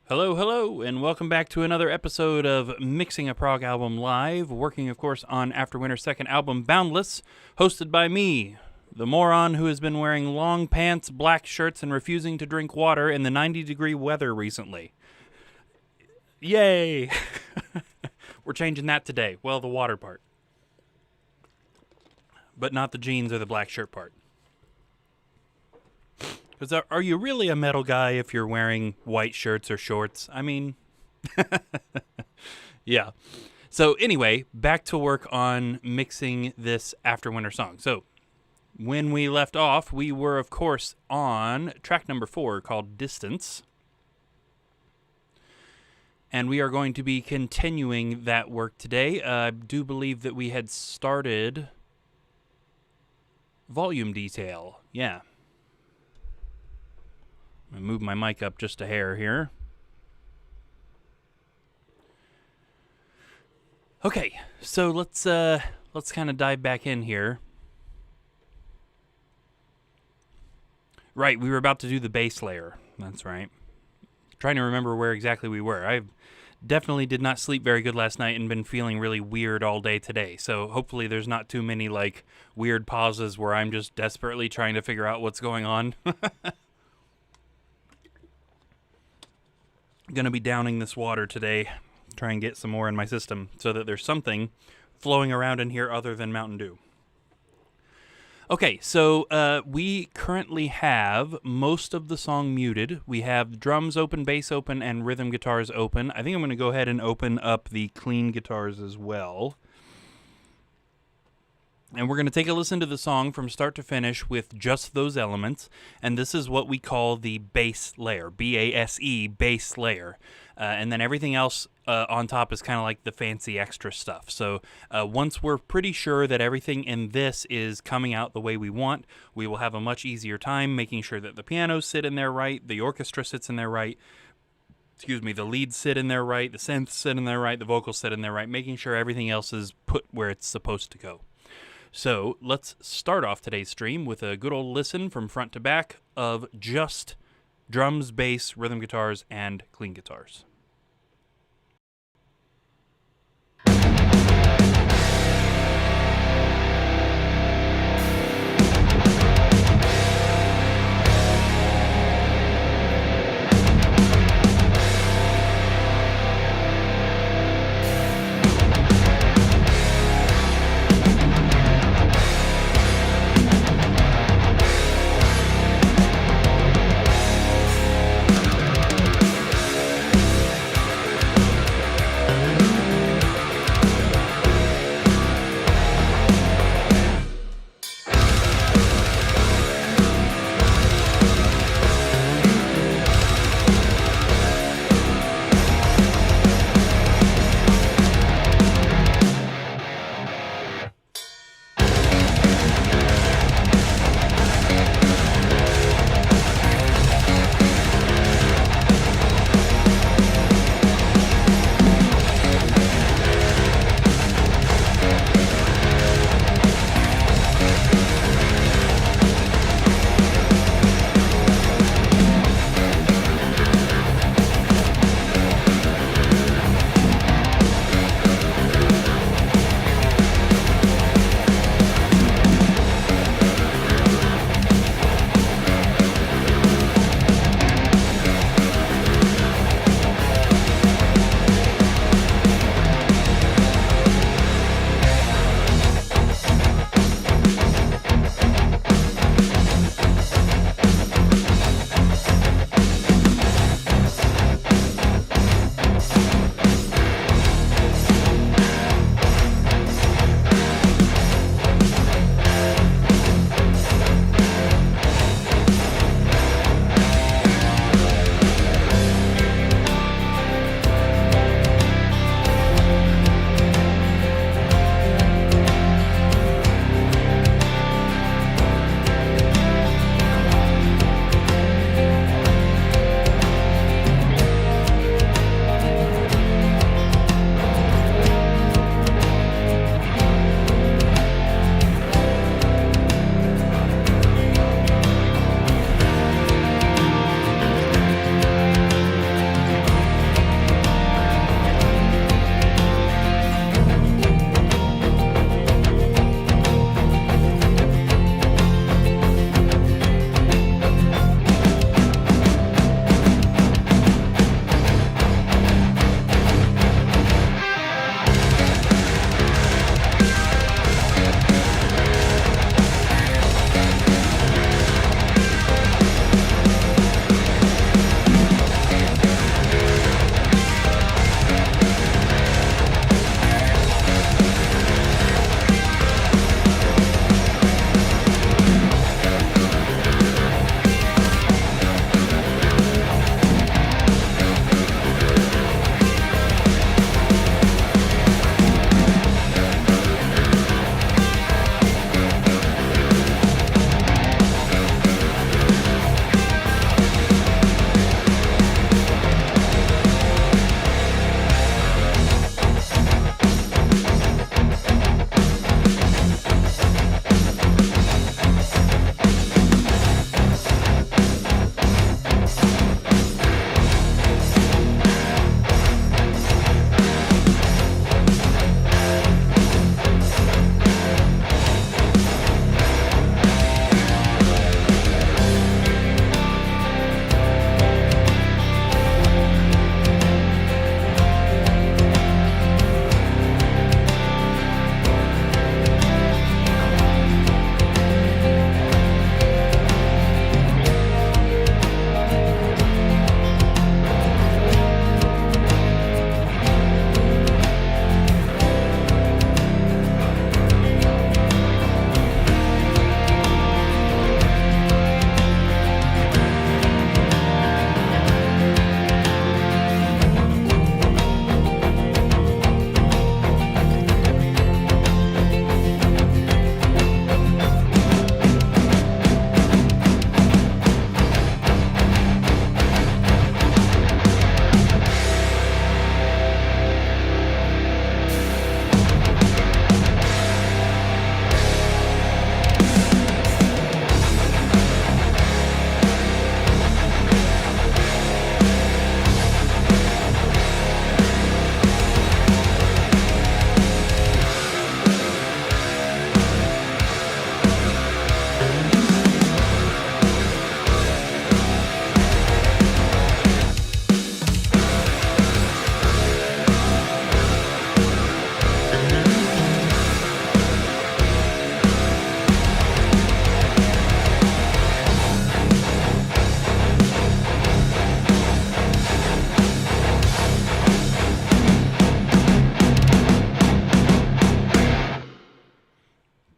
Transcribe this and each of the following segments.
Hello, hello, and welcome back to another episode of Mixing a Prog Album Live, working, of course, on AfterWinter's second album, Boundless, hosted by me, the moron who has been wearing long pants, black shirts, and refusing to drink water in the 90-degree weather recently. Yay! We're changing that today. Well, the water part. But not the jeans or the black shirt part. Because are you really a metal guy if you're wearing white shirts or shorts? I mean, yeah. So anyway, back to work on mixing this AfterWinter song. So when we left off, we were, of course, on track number 4 called Distance. And we are going to be continuing that work today. I do believe that we had started volume detail. Yeah. I'm going to move my mic up just a hair here. Okay, so let's kind of dive back in here. Right, we were about to do the bass layer. That's right. Trying to remember where exactly we were. I definitely did not sleep very good last night and been feeling really weird all day today. So hopefully there's not too many like weird pauses where I'm just desperately trying to figure out what's going on. Going to be downing this water today, try and get some more in my system so that there's something flowing around in here other than Mountain Dew. Okay, so we currently have most of the song muted. We have drums open, bass open, and rhythm guitars open. I think I'm going to go ahead and open up the clean guitars as well. And we're going to take a listen to the song from start to finish with just those elements. And this is what we call the bass layer, B-A-S-E, bass layer. And then everything else on top is kind of like the fancy extra stuff. So once we're pretty sure that everything in this is coming out the way we want, we will have a much easier time making sure that the pianos sit in there right, the orchestra sits in there right, the leads sit in there right, the synths sit in there right, the vocals sit in there right, making sure everything else is put where it's supposed to go. So let's start off today's stream with a good old listen from front to back of just drums, bass, rhythm guitars, and clean guitars.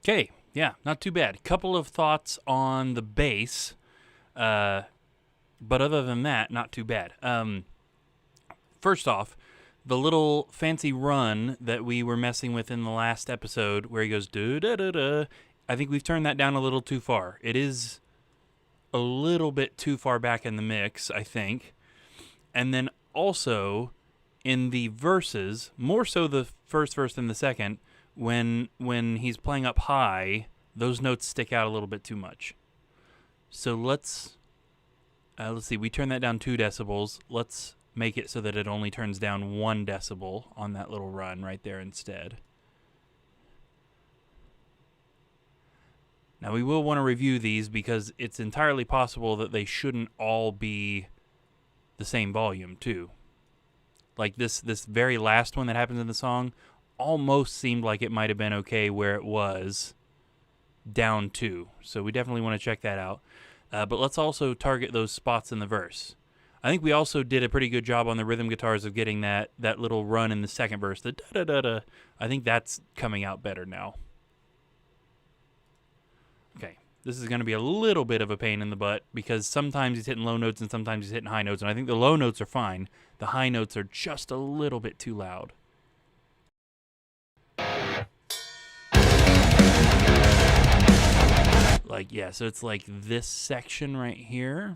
Okay, yeah, not too bad. Couple of thoughts on the bass, but other than that, not too bad. First off, the little fancy run that we were messing with in the last episode where he goes da-da-da-da, I think we've turned that down a little too far. It is a little bit too far back in the mix, I think. And then also in the verses, more so the first verse than the second, when he's playing up high, those notes stick out a little bit too much. So let's see, we turn that down 2 decibels. Let's make it so that it only turns down 1 decibel on that little run right there instead. Now we will want to review these because it's entirely possible that they shouldn't all be the same volume too. Like this very last one that happens in the song almost seemed like it might have been okay where it was down 2. So we definitely want to check that out. But let's also target those spots in the verse. I think we also did a pretty good job on the rhythm guitars of getting that little run in the second verse. The da-da-da-da. I think that's coming out better now. Okay, this is going to be a little bit of a pain in the butt because sometimes he's hitting low notes and sometimes he's hitting high notes. And I think the low notes are fine. The high notes are just a little bit too loud. Like, yeah, so it's like this section right here.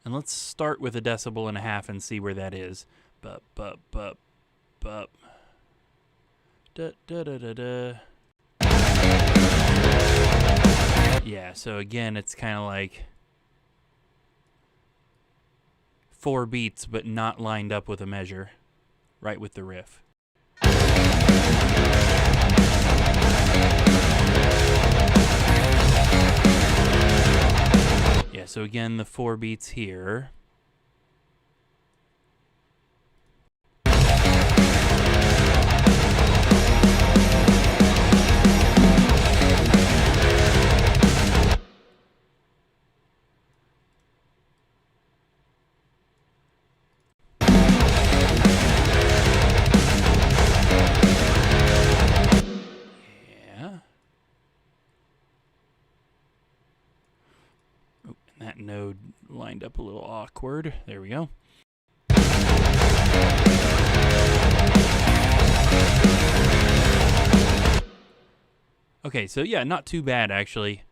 And let's start with 1.5 decibels and see where that is. Bup, bup, bup, bup. Da, da, da, da, da. Yeah, so again, it's kind of like 4 beats, but not lined up with a measure, right with the riff. Yeah, so again, the 4 beats here. That node lined up a little awkward. There we go. Okay, so yeah, not too bad actually,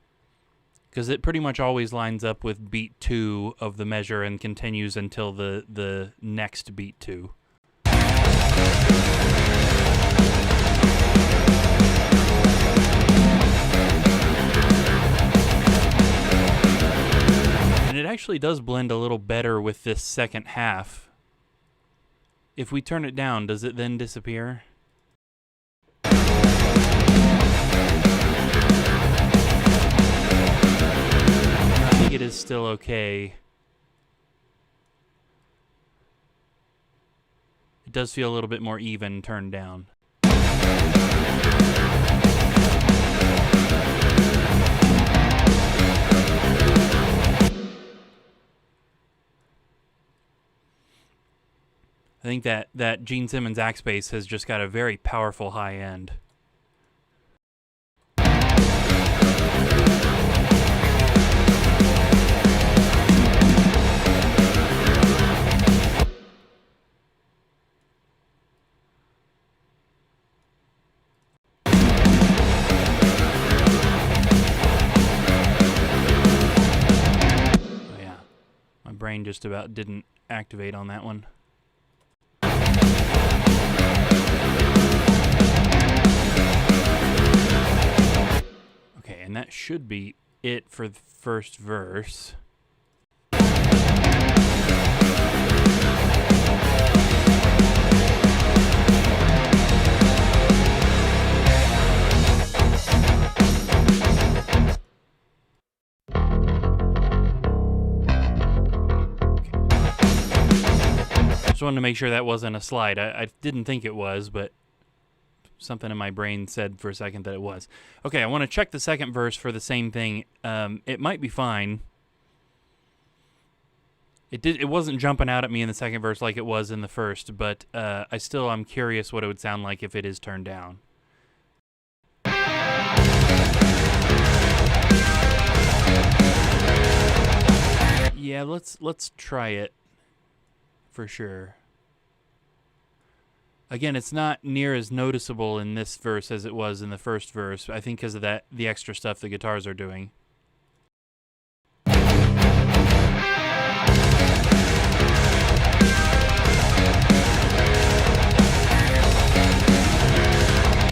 because it pretty much always lines up with beat 2 of the measure and continues until the next beat 2. It actually does blend a little better with this second half. If we turn it down, does it then disappear? I think it is still okay. It does feel a little bit more even turned down. I think that Gene Simmons axe bass has just got a very powerful high end. Oh yeah, my brain just about didn't activate on that one. Okay, and that should be it for the first verse. Just wanted to make sure that wasn't a slide. I didn't think it was, but something in my brain said for a second that it was. Okay, I want to check the second verse for the same thing. It might be fine. It wasn't jumping out at me in the second verse like it was in the first, but I'm curious what it would sound like if it is turned down. Yeah, let's try it for sure. Again, it's not near as noticeable in this verse as it was in the first verse, I think because of the extra stuff the guitars are doing.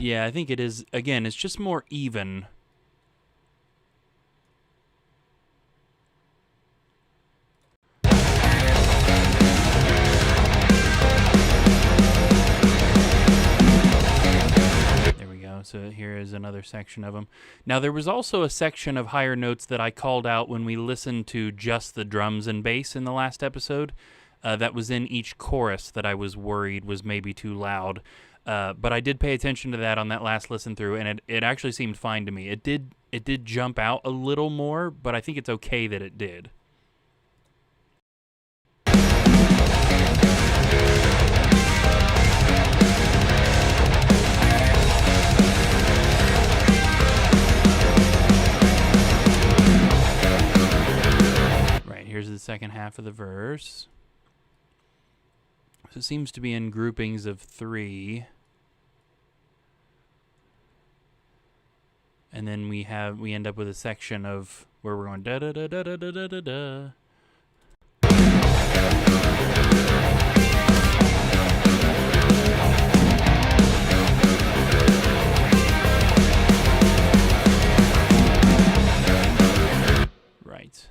Yeah, I think it is. Again, it's just more even. There we go. So here is another section of them. Now, there was also a section of higher notes that I called out when we listened to just the drums and bass in the last episode. That was in each chorus that I was worried was maybe too loud. But I did pay attention to that on that last listen through, and it actually seemed fine to me. It did jump out a little more, but I think it's okay that it did. Right, here's the second half of the verse. So it seems to be in groupings of 3. And then we end up with a section of where we're going da da da da da da da da. Right.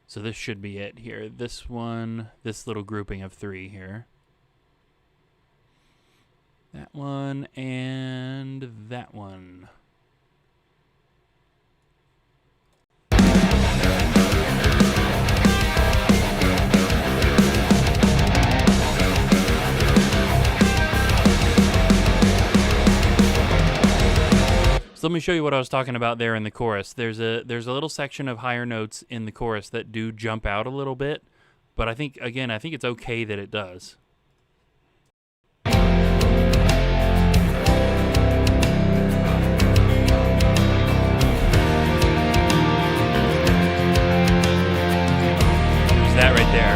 So this should be it here. This one, this little grouping of 3 here. That one and that one. So let me show you what I was talking about there in the chorus. There's a little section of higher notes in the chorus that do jump out a little bit, but I think it's okay that it does. That right there.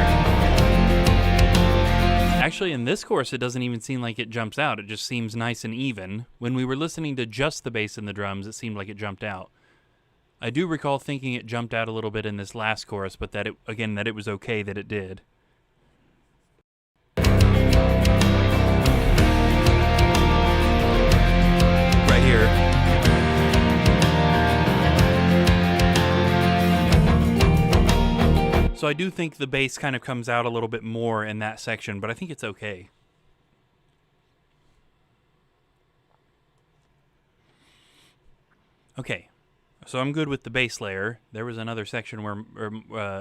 Actually, in this chorus, it doesn't even seem like it jumps out. It just seems nice and even. When we were listening to just the bass and the drums, it seemed like it jumped out. I do recall thinking it jumped out a little bit in this last chorus, but that it was okay that it did. Right here. So I do think the bass kind of comes out a little bit more in that section, but I think it's okay. Okay, so I'm good with the bass layer. There was another section where,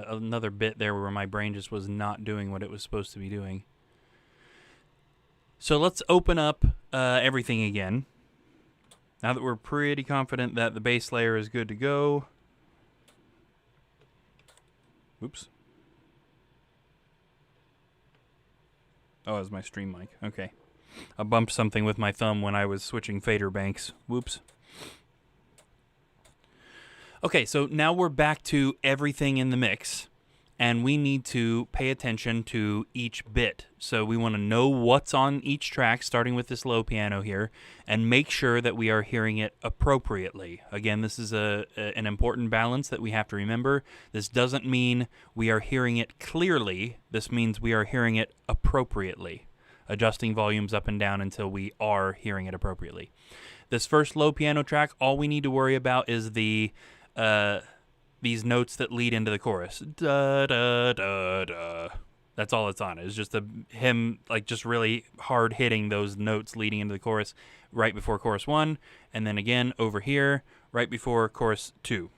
another bit there where my brain just was not doing what it was supposed to be doing. So let's open up everything again. Now that we're pretty confident that the bass layer is good to go. Oops. Oh, it was my stream mic. Okay. I bumped something with my thumb when I was switching fader banks. Whoops. Okay, so now we're back to everything in the mix, and we need to pay attention to each bit. So we want to know what's on each track, starting with this low piano here, and make sure that we are hearing it appropriately. Again, this is an important balance that we have to remember. This doesn't mean we are hearing it clearly. This means we are hearing it appropriately, adjusting volumes up and down until we are hearing it appropriately. This first low piano track, all we need to worry about is these notes that lead into the chorus. Da, da, da, da. That's all it's on. It's just him like just really hard hitting those notes leading into the chorus right before chorus 1, and then again over here right before chorus 2.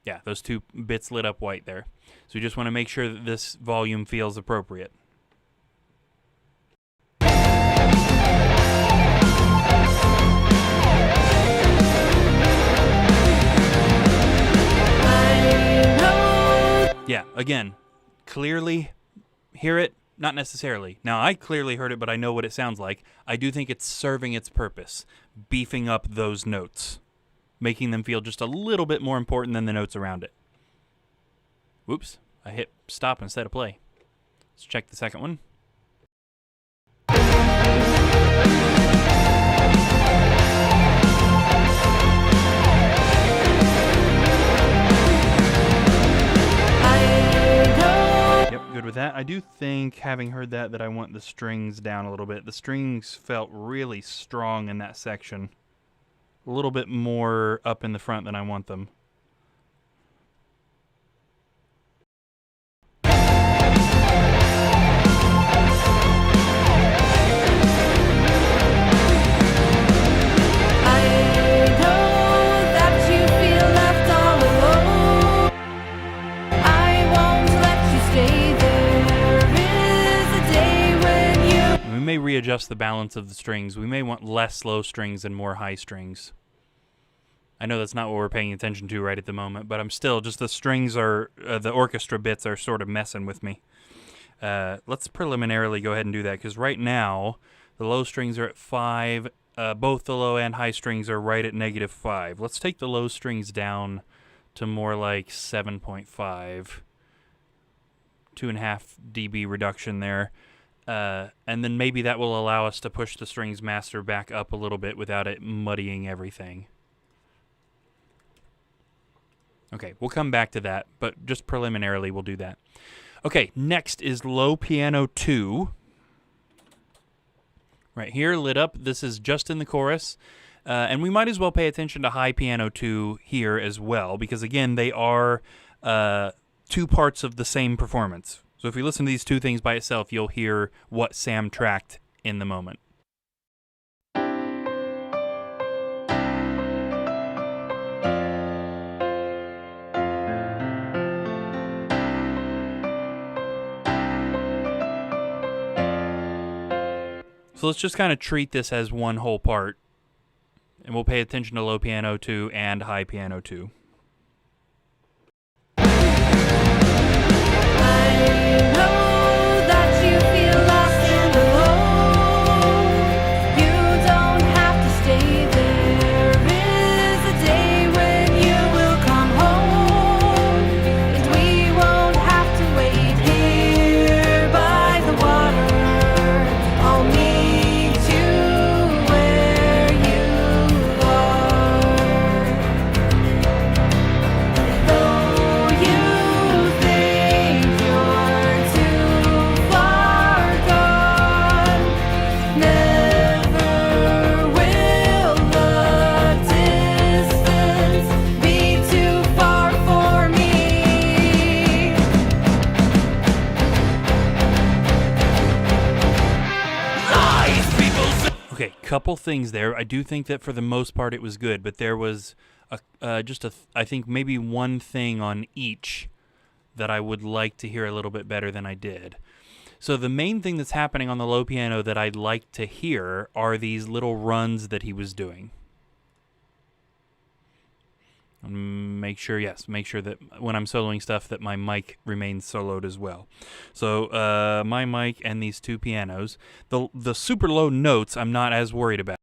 Yeah, those 2 bits lit up white there. So we just want to make sure that this volume feels appropriate. Yeah, again, clearly hear it, not necessarily. Now, I clearly heard it, but I know what it sounds like. I do think it's serving its purpose, beefing up those notes, making them feel just a little bit more important than the notes around it. Whoops, I hit stop instead of play. Let's check the second one. Good with that. I do think, having heard that I want the strings down a little bit. The strings felt really strong in that section. A little bit more up in the front than I want them. Readjust the balance of the strings. We may want less low strings and more high strings. I know that's not what we're paying attention to right at the moment, but I'm still, just the strings are, the orchestra bits are sort of messing with me. Let's preliminarily go ahead and do that, because right now, the low strings are at 5, both the low and high strings are right at -5. Let's take the low strings down to more like 7.5. 2.5 dB reduction there. And then maybe that will allow us to push the strings master back up a little bit without it muddying everything. Okay, we'll come back to that, but just preliminarily we'll do that. Okay, next is low piano 2. Right here, lit up. This is just in the chorus. And we might as well pay attention to high piano 2 here as well, because again, they are two parts of the same performance. So if we listen to these two things by itself, you'll hear what Sam tracked in the moment. So let's just kind of treat this as one whole part, and we'll pay attention to low piano 2 and high piano 2. Couple things there. I do think that for the most part it was good, but there was I think maybe one thing on each that I would like to hear a little bit better than I did. So the main thing that's happening on the low piano that I'd like to hear are these little runs that he was doing. Make sure that when I'm soloing stuff that my mic remains soloed as well. So my mic and these two pianos. The super low notes I'm not as worried about.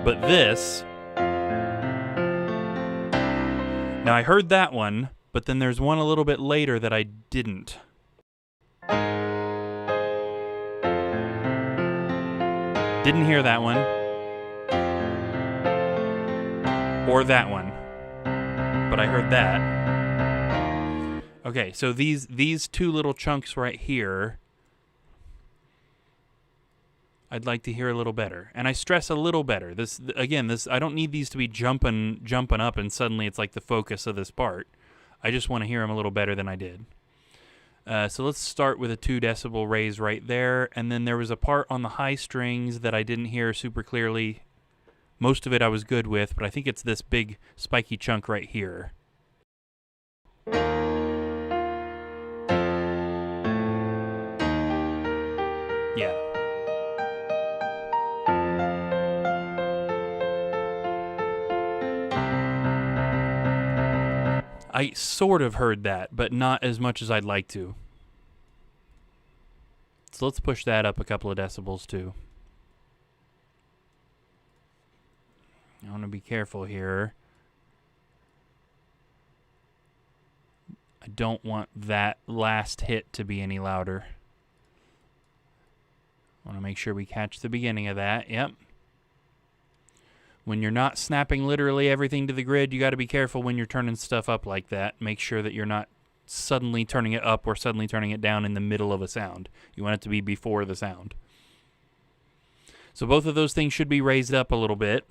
But this, now I heard that one, but then there's one a little bit later that I didn't. Didn't hear that one. Or that one. But I heard that. Okay, so these two little chunks right here, I'd like to hear a little better. And I stress a little better. This I don't need these to be jumping up and suddenly it's like the focus of this part. I just want to hear them a little better than I did. So let's start with a 2 decibel raise right there, and then there was a part on the high strings that I didn't hear super clearly. Most of it I was good with, but I think it's this big spiky chunk right here. Yeah. I sort of heard that, but not as much as I'd like to. So let's push that up a couple of decibels too. I want to be careful here. I don't want that last hit to be any louder. I want to make sure we catch the beginning of that. Yep. When you're not snapping literally everything to the grid, you got to be careful when you're turning stuff up like that. Make sure that you're not suddenly turning it up or suddenly turning it down in the middle of a sound. You want it to be before the sound. So both of those things should be raised up a little bit.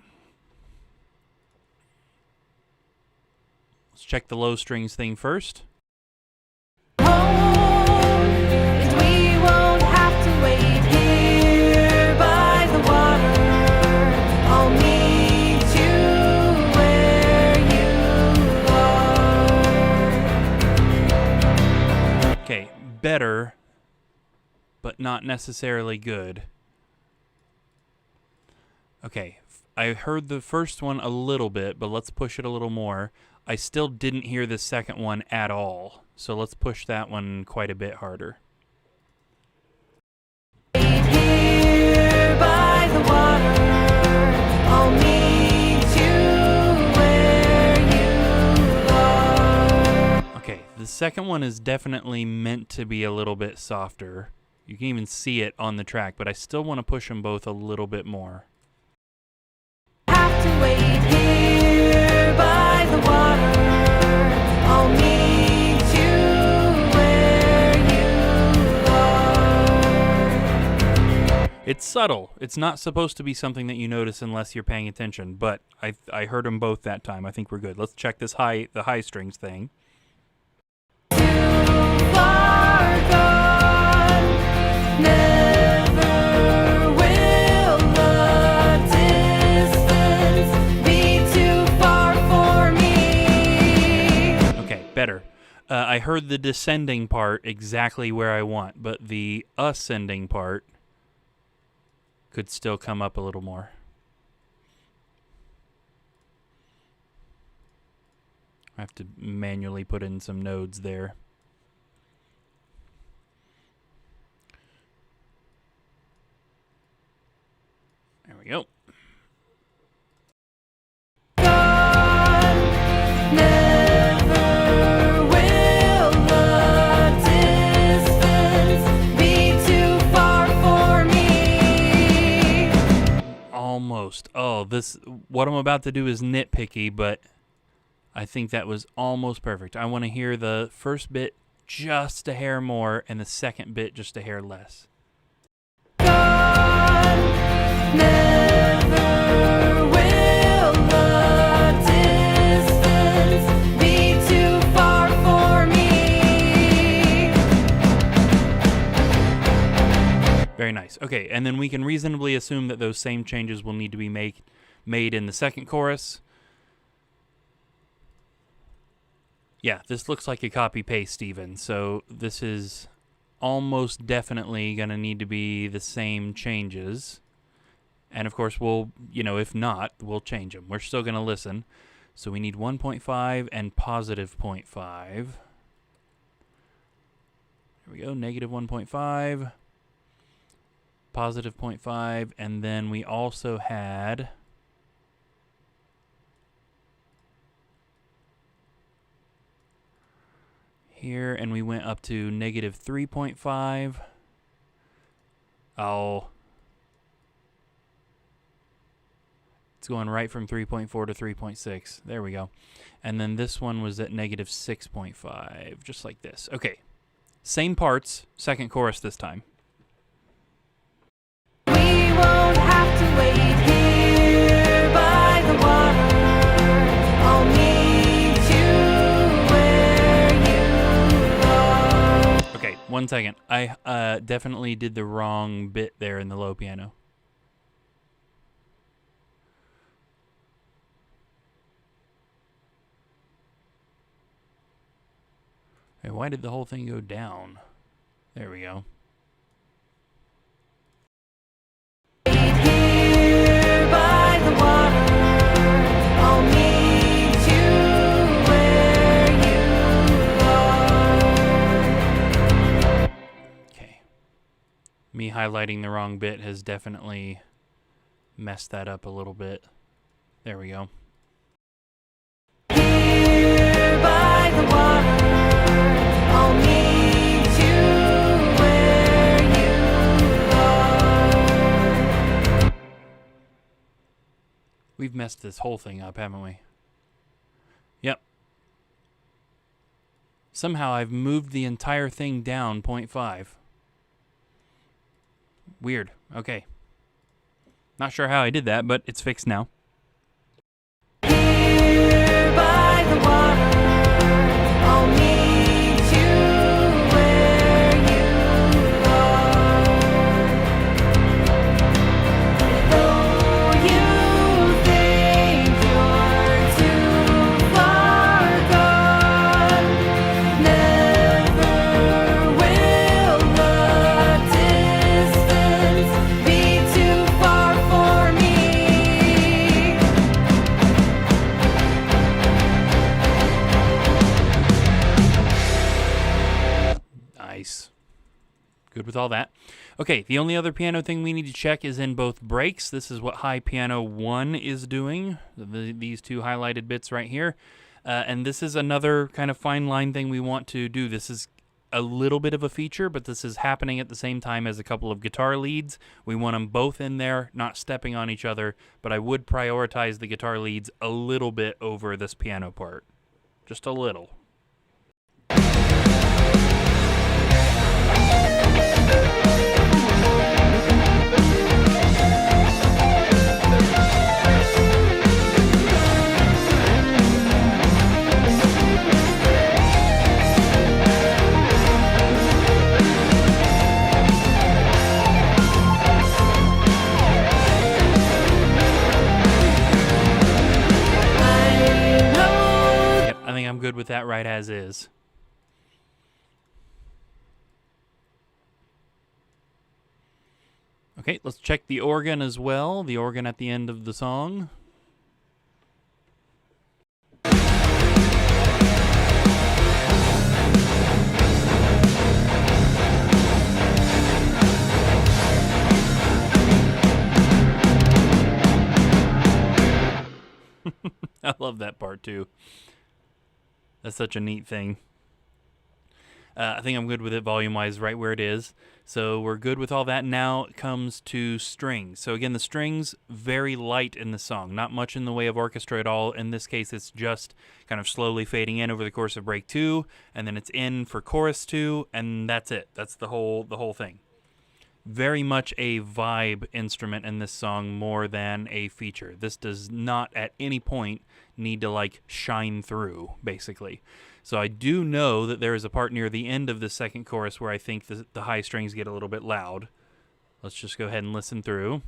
Let's check the low strings thing first. Okay, better, but not necessarily good. Okay, I heard the first one a little bit, but let's push it a little more. I still didn't hear the second one at all, so let's push that one quite a bit harder. Here by the water, I'll meet you where you are. Okay, the second one is definitely meant to be a little bit softer. You can even see it on the track, but I still want to push them both a little bit more. Have to wait here by the water, I'll meet you where you are. It's subtle. It's not supposed to be something that you notice unless you're paying attention, but I heard them both that time. I think we're good. Let's check this the high strings thing. Too far gone, never will the distance be too far for me. Okay, better. I heard the descending part exactly where I want, but the ascending part could still come up a little more. I have to manually put in some nodes there. There we go. Almost. Oh, what I'm about to do is nitpicky, but I think that was almost perfect. I want to hear the first bit just a hair more and the second bit just a hair less. God never will the distance be too far for me. Very nice. Okay, and then we can reasonably assume that those same changes will need to be made in the second chorus. Yeah, this looks like a copy-paste even, so this is almost definitely going to need to be the same changes. And of course, we'll, if not, we'll change them. We're still going to listen. So we need 1.5 and positive 0.5. There we go, negative 1.5, positive 0.5, and then we also had here, and we went up to negative 3.5. Oh, it's going right from 3.4 to 3.6. There we go. And then this one was at negative 6.5, just like this. Okay, same parts, second chorus this time. We won't have to wait here by the water. I'll meet you where you are. Okay, 1 second. I definitely did the wrong bit there in the low piano. Hey, why did the whole thing go down? There we go. Here by the water, I'll meet you where you highlighting the wrong bit has definitely messed that up a little bit. There we go. Here by the water, I'll meet you where you are. We've messed this whole thing up, haven't we? Yep. Somehow I've moved the entire thing down 0.5. Weird. Okay. Not sure how I did that, but it's fixed now. Here by the water, I'll meet you where you are. Though you think you're too far gone, never will the distance be too far for me. Nice. Good with all that. Okay, the only other piano thing we need to check is in both breaks. This is what high piano 1 is doing, these two highlighted bits right here. And this is another kind of fine line thing we want to do. This is a little bit of a feature, but this is happening at the same time as a couple of guitar leads. We want them both in there, not stepping on each other, but I would prioritize the guitar leads a little bit over this piano part. Just a little. Yep, I think I'm good with that right as is. Okay, let's check the organ as well. The organ at the end of the song. I love that part too. That's such a neat thing. I think I'm good with it volume-wise right where it is. So we're good with all that. Now it comes to strings. So again, the strings, very light in the song. Not much in the way of orchestra at all. In this case, it's just kind of slowly fading in over the course of break 2, and then it's in for chorus 2, and that's it. That's the whole thing. Very much a vibe instrument in this song more than a feature. This does not at any point need to like shine through, basically. So I do know that there is a part near the end of the second chorus where I think the high strings get a little bit loud. Let's just go ahead and listen through.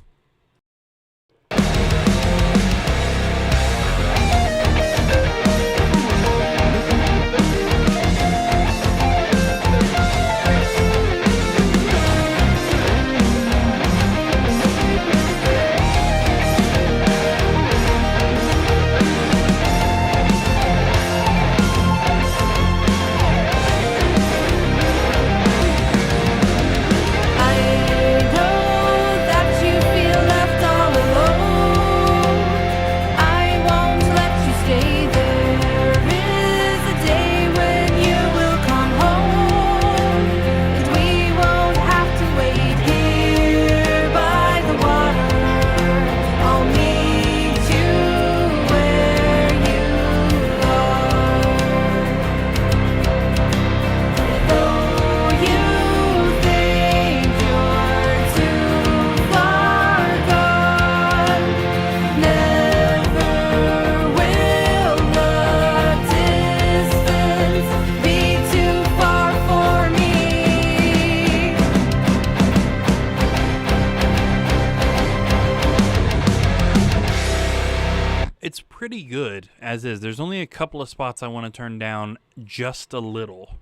It's pretty good as is. There's only a couple of spots I want to turn down just a little.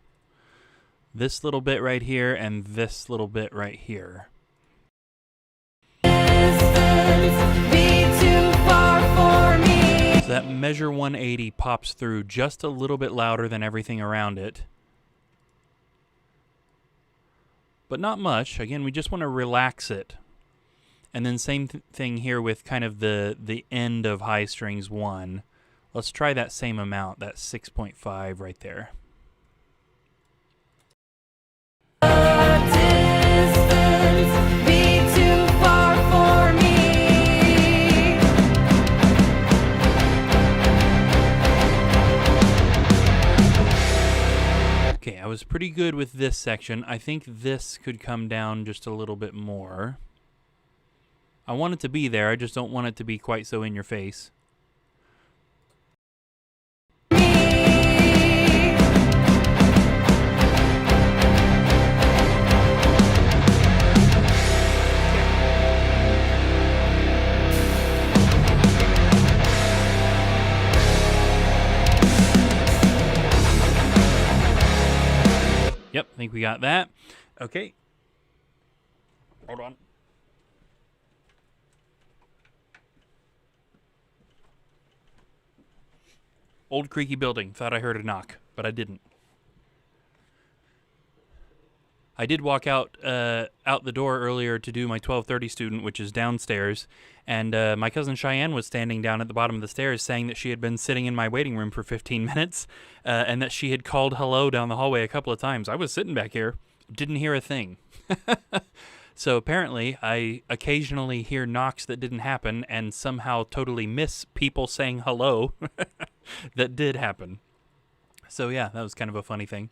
This little bit right here and this little bit right here. So that measure 180 pops through just a little bit louder than everything around it. but not much. Again, we just want to relax it. And then same thing here with kind of the end of high strings 1. Let's try that same amount, that 6.5 right there. Distance be too far for me. Okay, I was pretty good with this section. I think this could come down just a little bit more. I want it to be there, I just don't want it to be quite so in your face. Yep, I think we got that. Okay. Hold on. Old creaky building. Thought I heard a knock, but I didn't. I did walk out the door earlier to do my 12:30 student, which is downstairs, and my cousin Cheyenne was standing down at the bottom of the stairs saying that she had been sitting in my waiting room for 15 minutes and that she had called hello down the hallway a couple of times. I was sitting back here, didn't hear a thing. So apparently I occasionally hear knocks that didn't happen and somehow totally miss people saying hello that did happen. So yeah, that was kind of a funny thing.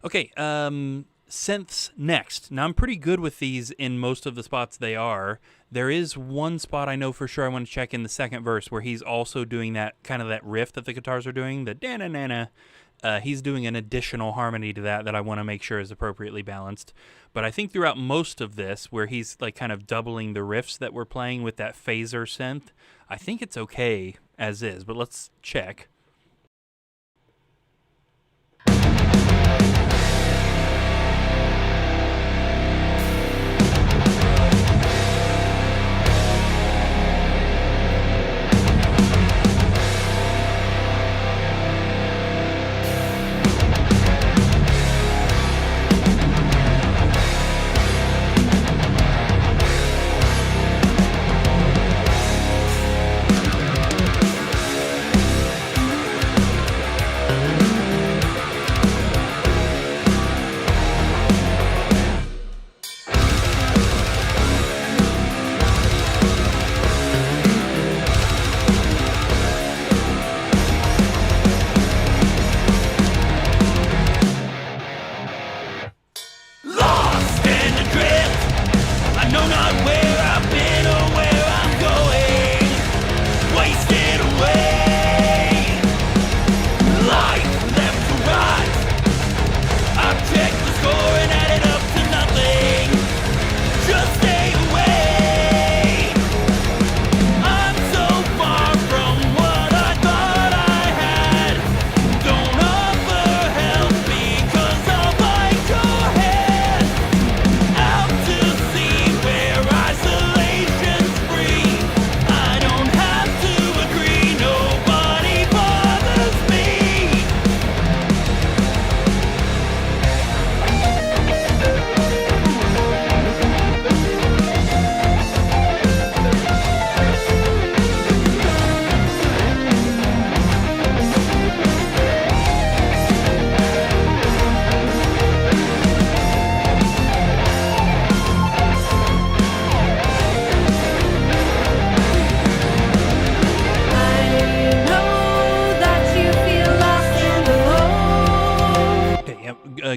Okay, synths next. Now I'm pretty good with these in most of the spots they are. There is one spot I know for sure I want to check in the second verse where he's also doing that kind of that riff that the guitars are doing, the da-na-na-na. He's doing an additional harmony to that I want to make sure is appropriately balanced. But I think throughout most of this, where he's like kind of doubling the riffs that we're playing with that phaser synth, I think it's okay as is, but let's check.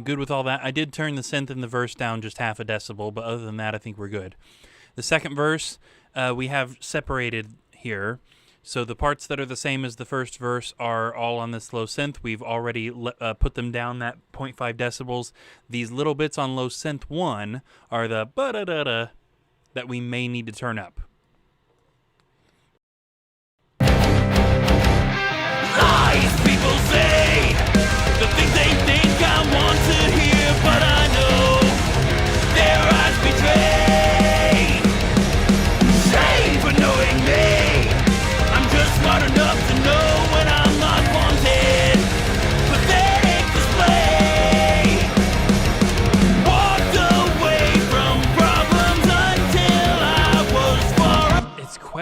Good with all that. I did turn the synth in the verse down just half a decibel, but other than that, I think we're good. The second verse, we have separated here. So the parts that are the same as the first verse are all on this low synth. We've already put them down that 0.5 decibels. These little bits on low synth 1 are the ba-da-da-da that we may need to turn up. Lies people say, the things they think I want to hear, but I know their eyes betray. Shame for knowing me. I'm just smart enough to know when I'm not wanted. Pathetic display. Walked away.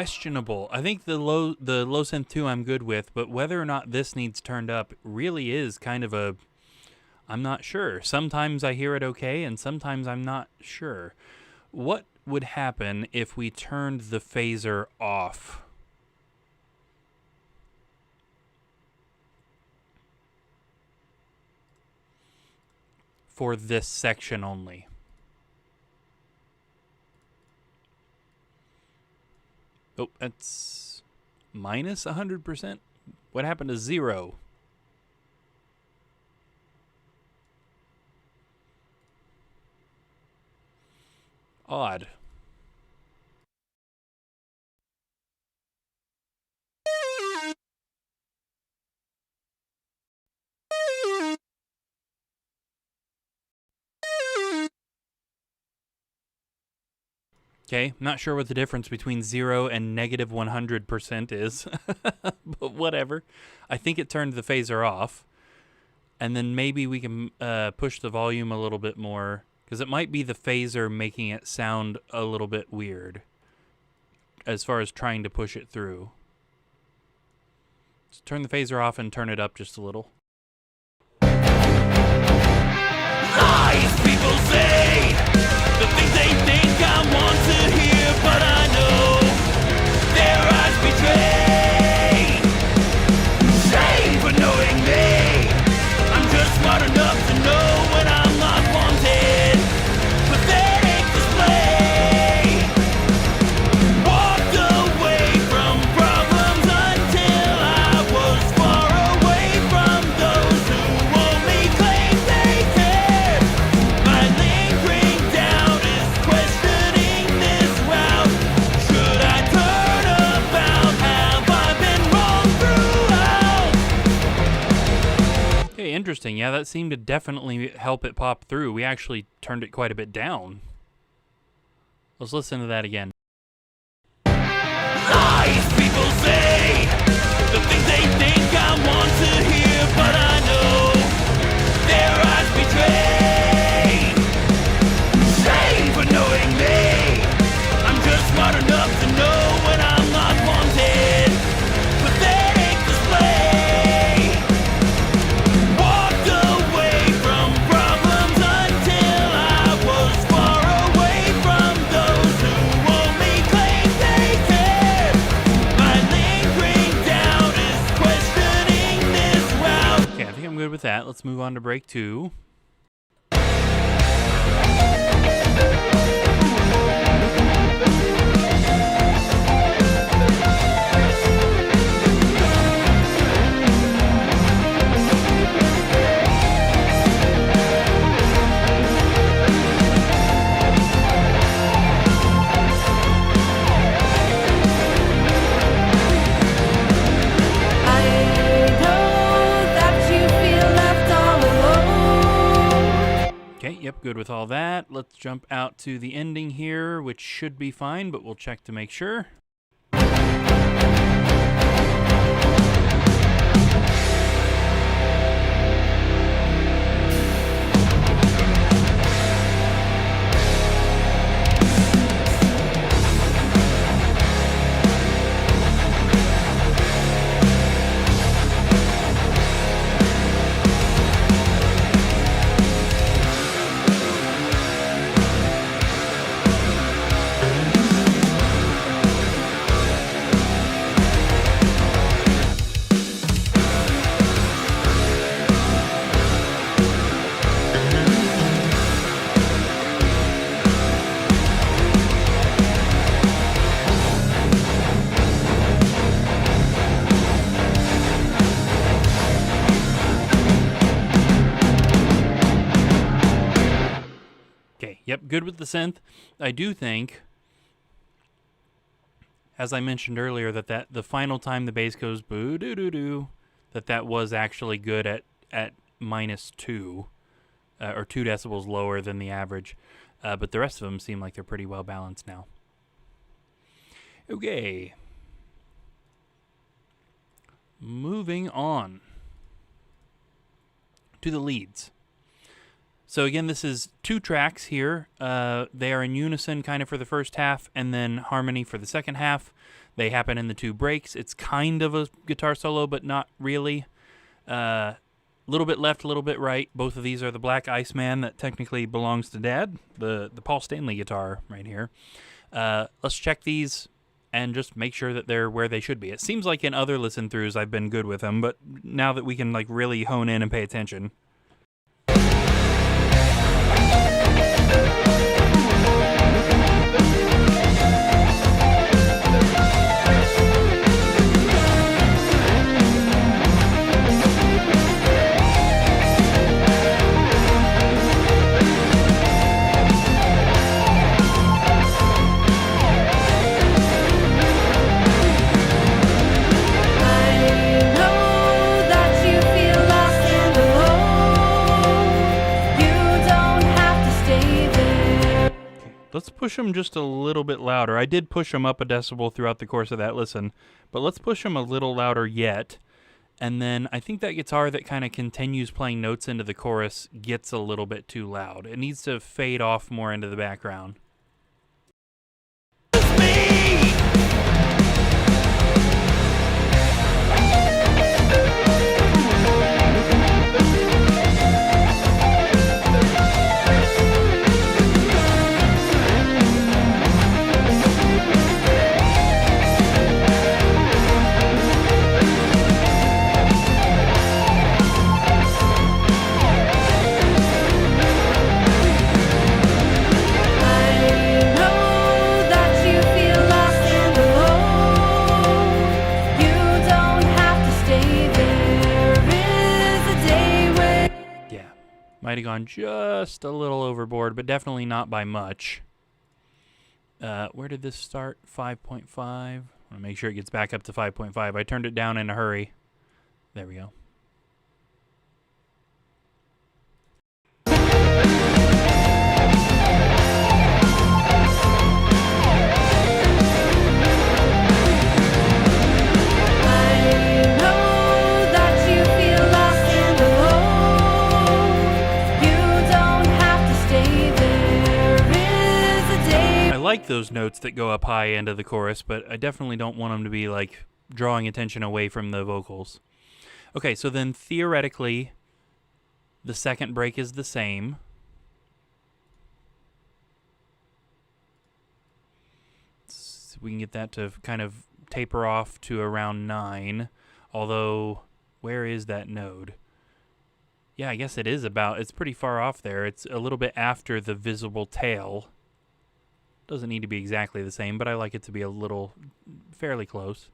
questionable. I think the low synth 2 I'm good with, but whether or not this needs turned up really is kind of a, I'm not sure. Sometimes I hear it okay, and sometimes I'm not sure. What would happen if we turned the phaser off? For this section only. Oh, that's minus 100%? What happened to 0? Odd. Okay, not sure what the difference between 0 and negative 100% is, but whatever. I think it turned the phaser off, and then maybe we can push the volume a little bit more, because it might be the phaser making it sound a little bit weird as far as trying to push it through. Let's turn the phaser off and turn it up just a little. Lies people say, the things they think I want to hear, but I know their eyes betray. Shame for knowing me, I'm just smart enough to know when I'm not wanted. Pathetic display. Walked away from problems until I was far away from those who only claim they care. My lingering doubt is questioning this route. Should I turn about? Have I been wrong throughout? Okay, interesting. Yeah, that seemed to definitely help it pop through. We actually turned it quite a bit down. Let's listen to that again. Lies people say, the things they think I want to hear, but I know their eyes betray. Shame for knowing me, I'm just smart enough to know when I'm not wanted. Pathetic display. Walked away from problems until I was far away from those who only claim they care. My lingering doubt is questioning this route. Okay, I think I'm good with that. Let's move on to break 2. I know that you feel left all alone. Okay, yep, good with all that. Let's jump out to the ending here, which should be fine, but we'll check to make sure. Okay, yep, good with the synth. I do think, as I mentioned earlier, that the final time the bass goes boo doo doo doo, that was actually good at minus 2, or 2 decibels lower than the average. But the rest of them seem like they're pretty well balanced now. Okay. Moving on to the leads. So again, this is 2 tracks here. They are in unison kind of for the first half, and then harmony for the second half. They happen in the 2 breaks. It's kind of a guitar solo, but not really. A little bit left, a little bit right. Both of these are the Black Iceman that technically belongs to Dad, the Paul Stanley guitar right here. Let's check these and just make sure that they're where they should be. It seems like in other listen-throughs I've been good with them, but now that we can like really hone in and pay attention. Let's push them just a little bit louder. I did push them up a decibel throughout the course of that listen, but let's push them a little louder yet. And then I think that guitar that kind of continues playing notes into the chorus gets a little bit too loud. It needs to fade off more into the background. Might have gone just a little overboard, but definitely not by much. Where did this start? 5.5. I want to make sure it gets back up to 5.5. I turned it down in a hurry. There we go. I like those notes that go up high into the chorus, but I definitely don't want them to be like drawing attention away from the vocals. Okay, so then theoretically the second break is the same. So we can get that to kind of taper off to around 9, although where is that node? Yeah, I guess it is about, it's pretty far off there. It's a little bit after the visible tail. Doesn't need to be exactly the same, but I like it to be a little fairly close.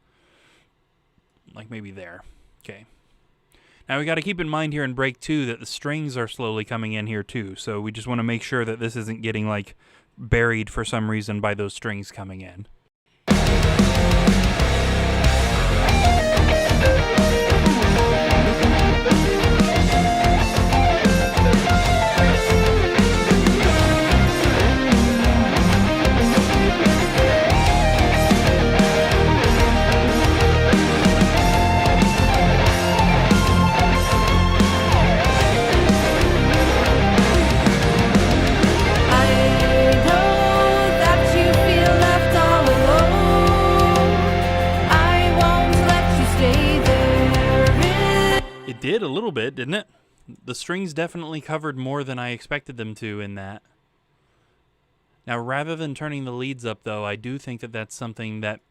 Like maybe there. Okay. Now we got to keep in mind here in break 2 that the strings are slowly coming in here too. So we just want to make sure that this isn't getting like buried for some reason by those strings coming in. Did a little bit, didn't it? The strings definitely covered more than I expected them to in that. Now, rather than turning the leads up, though, I do think that that's something that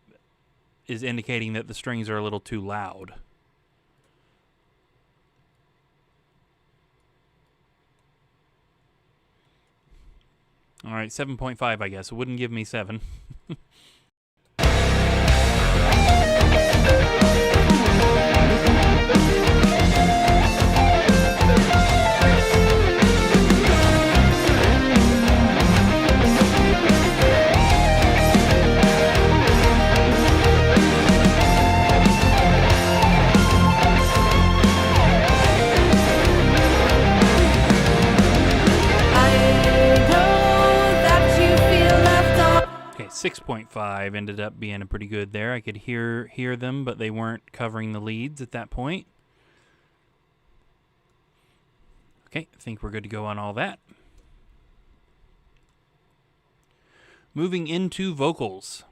is indicating that the strings are a little too loud. All right, 7.5, I guess. It wouldn't give me 7. Okay, 6.5 ended up being a pretty good there. I could hear them, but they weren't covering the leads at that point. Okay, I think we're good to go on all that. Moving into vocals.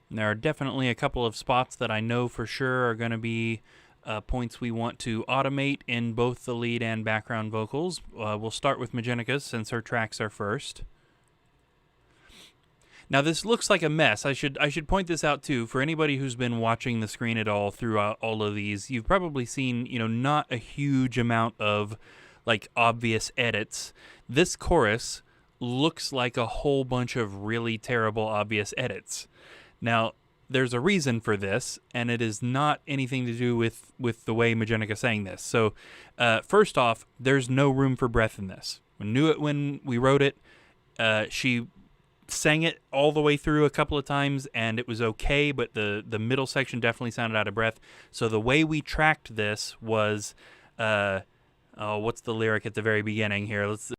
And there are definitely a couple of spots that I know for sure are going to be points we want to automate in both the lead and background vocals. We'll start with Majennica since her tracks are first. Now this looks like a mess. I should point this out too. For anybody who's been watching the screen at all throughout all of these, you've probably seen, not a huge amount of like obvious edits. This chorus looks like a whole bunch of really terrible obvious edits. Now, there's a reason for this, and it is not anything to do with the way Majennica sang this. So, first off, there's no room for breath in this. We knew it when we wrote it. She sang it all the way through a couple of times, and it was okay, but the middle section definitely sounded out of breath. So the way we tracked this was, what's the lyric at the very beginning here? Let's.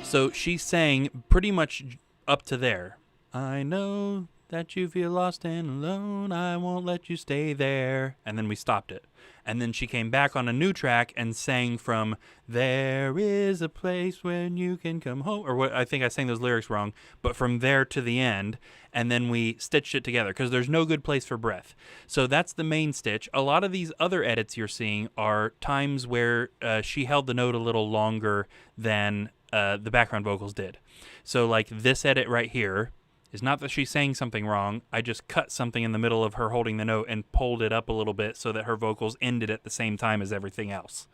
So she sang pretty much up to there. I know that you feel lost and alone, I won't let you stay there. And then we stopped it. And then she came back on a new track and sang from there is a place when you can come home. Or what, I think I sang those lyrics wrong, but from there to the end. And then we stitched it together because there's no good place for breath. So that's the main stitch. A lot of these other edits you're seeing are times where she held the note a little longer than the background vocals did. So like this edit right here is not that she's saying something wrong. I just cut something in the middle of her holding the note and pulled it up a little bit so that her vocals ended at the same time as everything else.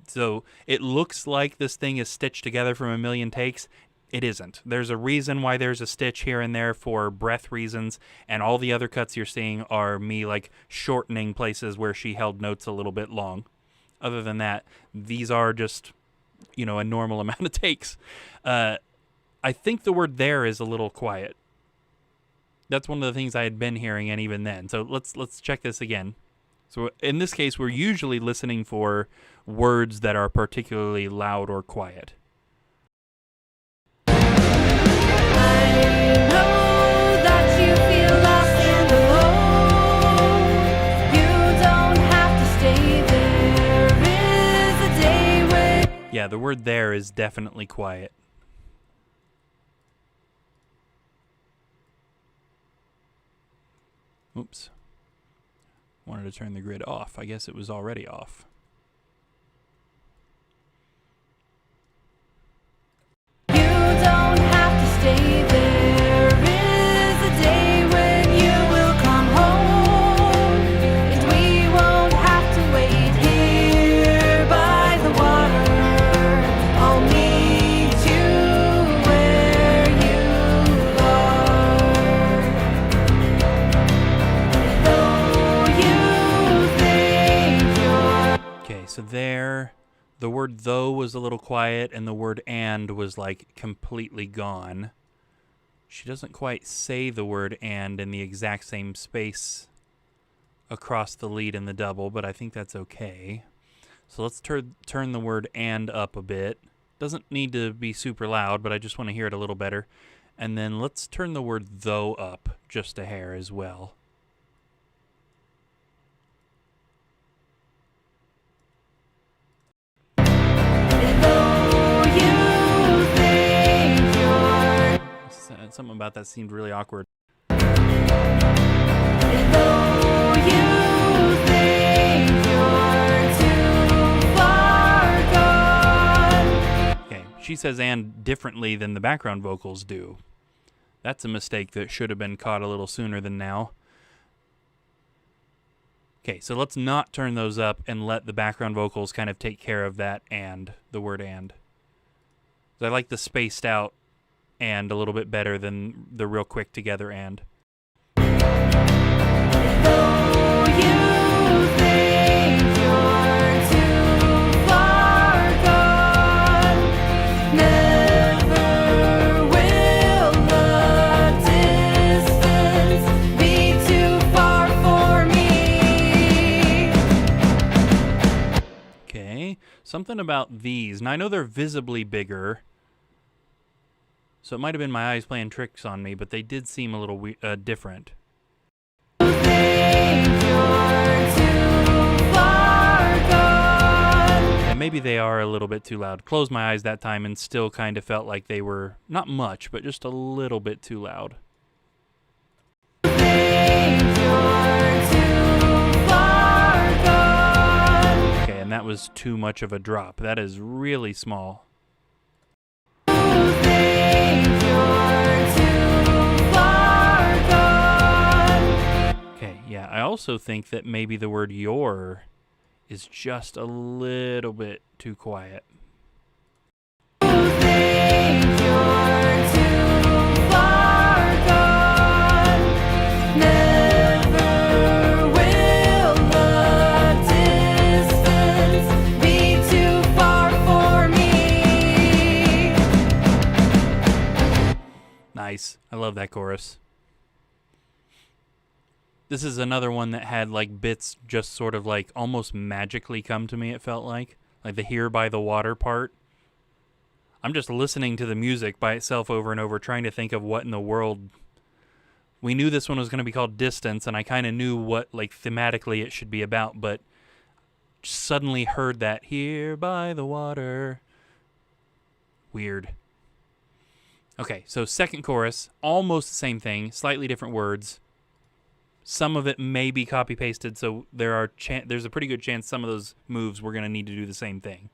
So it looks like this thing is stitched together from a million takes. It isn't. There's a reason why there's a stitch here and there for breath reasons, and all the other cuts you're seeing are me like shortening places where she held notes a little bit long. Other than that, these are just, a normal amount of takes. I think the word there is a little quiet. That's one of the things I had been hearing, and even then. So let's check this again. So in this case, we're usually listening for words that are particularly loud or quiet. Yeah, the word there is definitely quiet. Oops. Wanted to turn the grid off. I guess it was already off. You don't have to stay. There is a day when you will come home, and we won't have to wait here by the water. I'll meet you where you are. Though you think you're... Okay, so there, the word though was a little quiet, and the word and was like completely gone. She doesn't quite say the word and in the exact same space across the lead and the double, but I think that's okay. So let's turn the word and up a bit. Doesn't need to be super loud, but I just want to hear it a little better. And then let's turn the word though up just a hair as well. Though you think you're... Something about that seemed really awkward. Though you think you're too far gone. Okay, she says and differently than the background vocals do. That's a mistake that should have been caught a little sooner than now. Okay, so let's not turn those up and let the background vocals kind of take care of that and, the word and. I like the spaced out and a little bit better than the real quick together and. Though you think you're too far gone, never will the distance be too far for me. Okay, something about these. Now I know they're visibly bigger, so it might have been my eyes playing tricks on me, but they did seem a little different. Think you're maybe they are a little bit too loud. Closed my eyes that time and still kind of felt like they were not much, but just a little bit too loud. Okay, and that was too much of a drop. That is really small. Okay, yeah, I also think that maybe the word your is just a little bit too quiet. Nice. I love that chorus. This is another one that had like bits just sort of like almost magically come to me, it felt like the Here by the Water part. I'm just listening to the music by itself over and over, trying to think of what in the world. We knew this one was going to be called Distance, and I kind of knew what like thematically it should be about, but suddenly heard that Here by the Water. Weird. Okay, so second chorus, almost the same thing, slightly different words. Some of it may be copy-pasted, so there's a pretty good chance some of those moves we're going to need to do the same thing.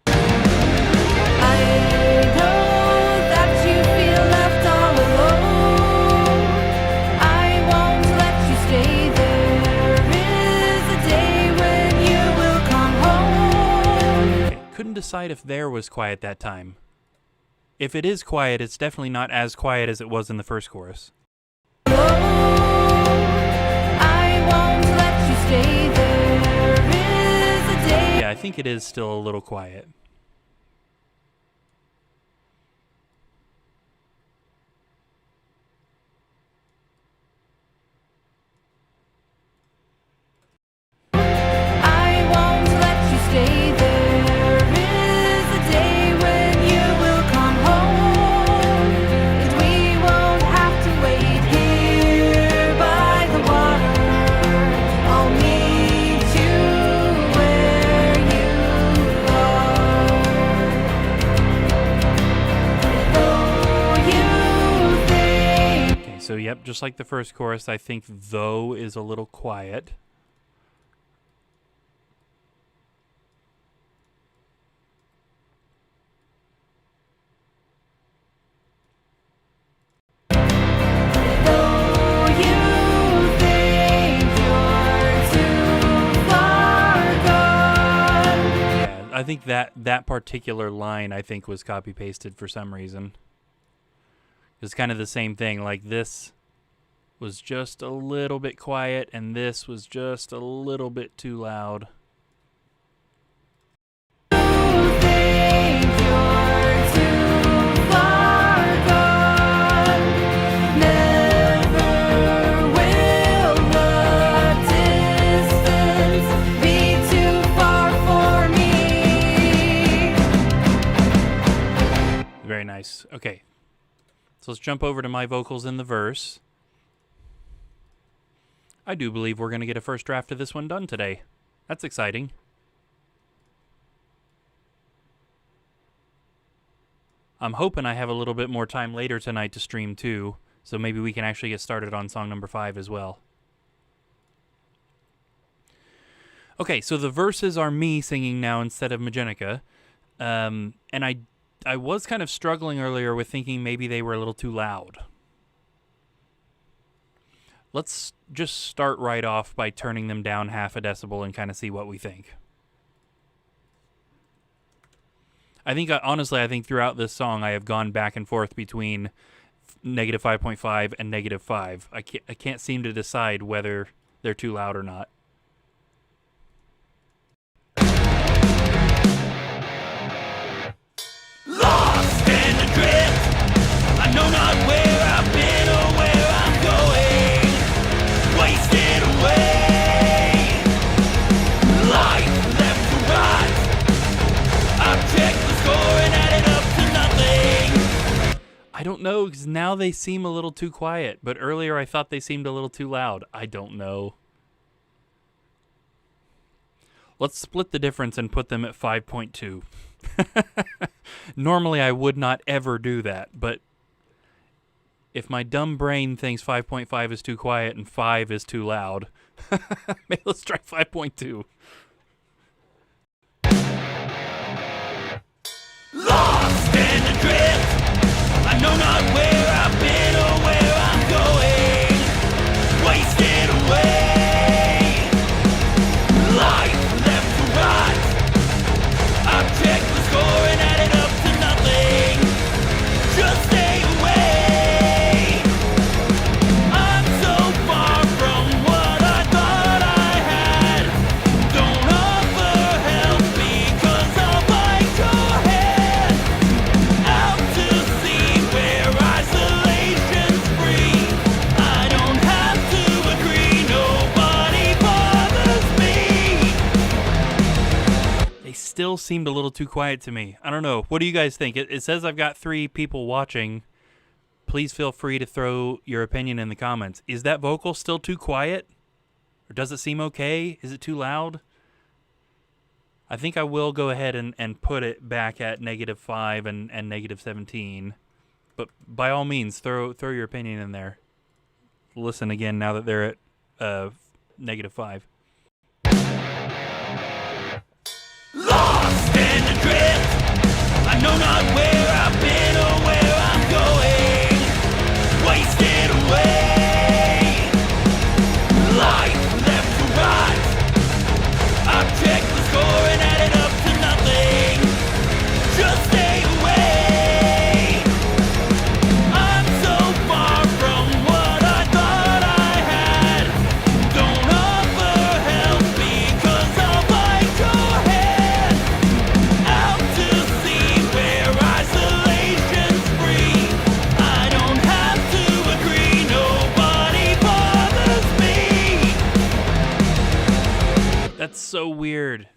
I know that you feel left all alone. I won't let you stay. There is a day when you will come home. Okay, couldn't decide if there was quiet that time. If it is quiet, it's definitely not as quiet as it was in the first chorus. I won't let you stay. There is a day. Yeah, I think it is still a little quiet. I won't let you stay. There is a day when you will come home, and we won't have to wait here by the water. I'll meet you where you are. Though you think. Okay, so yep, just like the first chorus, I think though is a little quiet. Though you think you're too far gone. Yeah, I think that particular line I think was copy pasted for some reason. It's kind of the same thing. Like this was just a little bit quiet, and this was just a little bit too loud. You think you're too far gone. Never will the distance be too far for me. Very nice. Okay. So let's jump over to my vocals in the verse. I do believe we're going to get a first draft of this one done today. That's exciting. I'm hoping I have a little bit more time later tonight to stream too, so maybe we can actually get started on song number 5 as well. Okay, so the verses are me singing now instead of Majennica. And I was kind of struggling earlier with thinking maybe they were a little too loud. Let's just start right off by turning them down half a decibel and kind of see what we think. I think, honestly, I think throughout this song I have gone back and forth between -5.5 and -5. I can't seem to decide whether they're too loud or not. Lost and adrift, I know not where I've been or where I'm going. Wasted away, life left to right. I've checked the score and added up to nothing. I don't know, because now they seem a little too quiet, but earlier I thought they seemed a little too loud. I don't know. Let's split the difference and put them at 5.2. Normally I would not ever do that, but if my dumb brain thinks 5.5 is too quiet and 5 is too loud, maybe let's try 5.2. Lost and adrift, I know not where I've been or where I'm going. Wasted away, life left to rot. I've checked the score and added up to nothing. Just stay away. I'm so far from what I thought I had. Don't offer help because I'll bite your head. Out to sea where isolation's free. I don't have to agree, nobody bothers me. They still seemed a little too quiet to me. I don't know. What do you guys think? It says I've got 3 people watching. Please feel free to throw your opinion in the comments. Is that vocal still too quiet? Or does it seem okay? Is it too loud? I think I will go ahead and put it back at -5 and -17. But by all means, throw your opinion in there. Listen again now that they're at -5. Lost and adrift, I know not where I've been or where I'm going. Wasted away, life left to rot. I've checked the score and added up to nothing. Just stay away. I'm so far from what I thought I had. Don't offer help because I'll bite your head. Out to sea where isolation's free. I don't have to agree, nobody bothers me. That's so weird.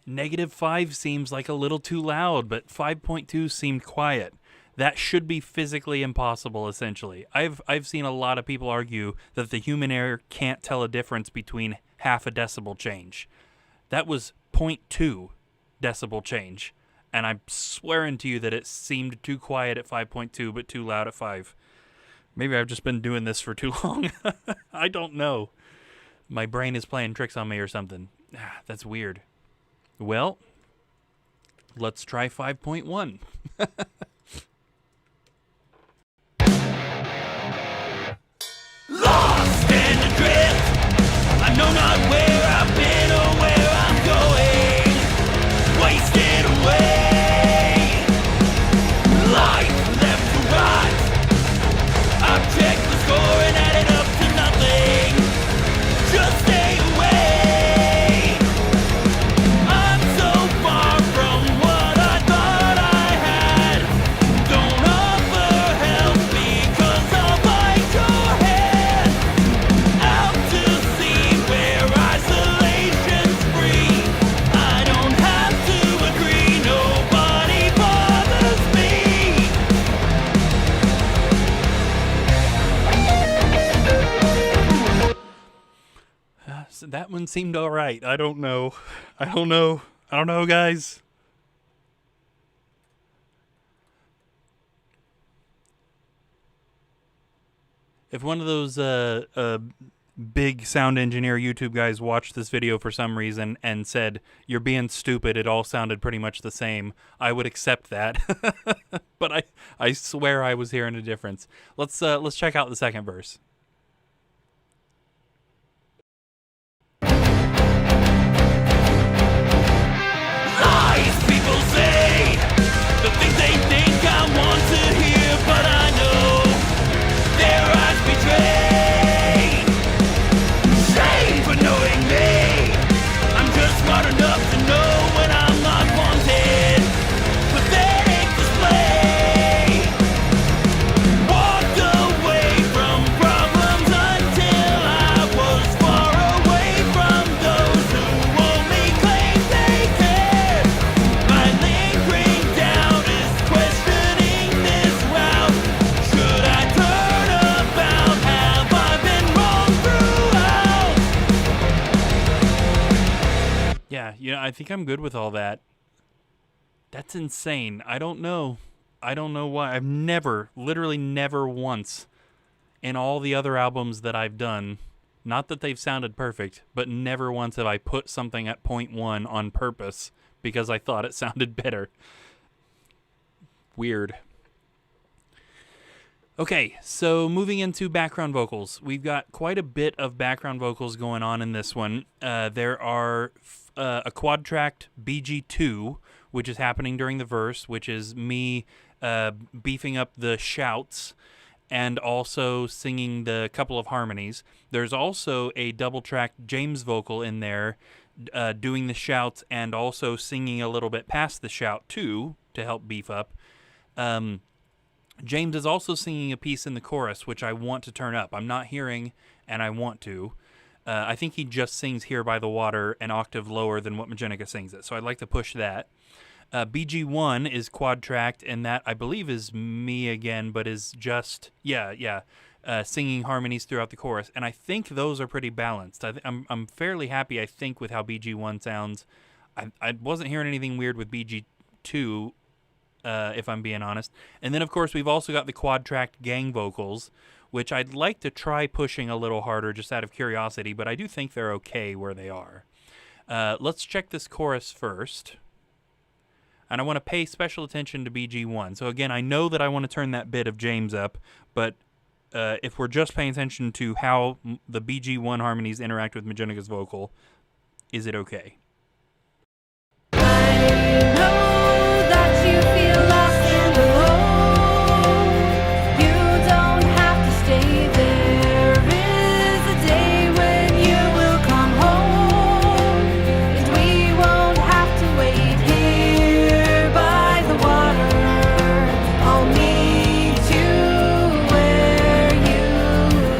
-5 seems like a little too loud, but 5.2 seemed quiet. That should be physically impossible, essentially. I've seen a lot of people argue that the human ear can't tell a difference between half a decibel change. That was 0.2 decibel change, and I'm swearing to you that it seemed too quiet at 5.2 but too loud at 5. Maybe I've just been doing this for too long. I don't know. My brain is playing tricks on me or something. That's weird. Well, let's try 5.1. Lost and adrift, I know not where I've been or where I'm going. Wasted away, life left to rot. I've checked the score and added up to nothing. Just stay away. I'm so far from what I thought I had. Don't offer help because I'll bite your head. Out to sea where isolation's free. I don't have to agree, nobody bothers me. So that one seemed all right. I don't know. I don't know, guys. If one of those big sound engineer YouTube guys watched this video for some reason and said, "You're being stupid, it all sounded pretty much the same," I would accept that. But I swear I was hearing a difference. Let's check out the second verse. Lies people say, the things they think I want to hear, but I know their eyes betray. Shame for knowing me, I'm just smart enough to know when I'm not wanted. Pathetic display, walked away from problems. Yeah, I think I'm good with all that. That's insane. I don't know why. I've never, literally never once in all the other albums that I've done, not that they've sounded perfect, but never once have I put something at point 1 on purpose because I thought it sounded better. Weird. Okay, so moving into background vocals. We've got quite a bit of background vocals going on in this one. There are a quad-tracked BG2, which is happening during the verse, which is me beefing up the shouts and also singing the couple of harmonies. There's also a double-tracked James vocal in there doing the shouts and also singing a little bit past the shout, too, to help beef up. James is also singing a piece in the chorus, which I want to turn up. I'm not hearing, and I want to. I think he just sings Here by the Water an octave lower than what Majennica sings it, so I'd like to push that. BG1 is quad-tracked, and that, I believe, is me again, but is just, singing harmonies throughout the chorus. And I think those are pretty balanced. I'm fairly happy, I think, with how BG1 sounds. I wasn't hearing anything weird with BG2, if I'm being honest. And then, of course, we've also got the quad-tracked gang vocals, which I'd like to try pushing a little harder just out of curiosity, but I do think they're okay where they are. Let's check this chorus first. And I want to pay special attention to BG1. So again, I know that I want to turn that bit of James up, but if we're just paying attention to how the BG1 harmonies interact with Majenica's vocal, is it okay? I know that you feel lost and alone. You don't have to stay there. Is a day when you will come home, and we won't have to wait here by the water. I'll meet you where you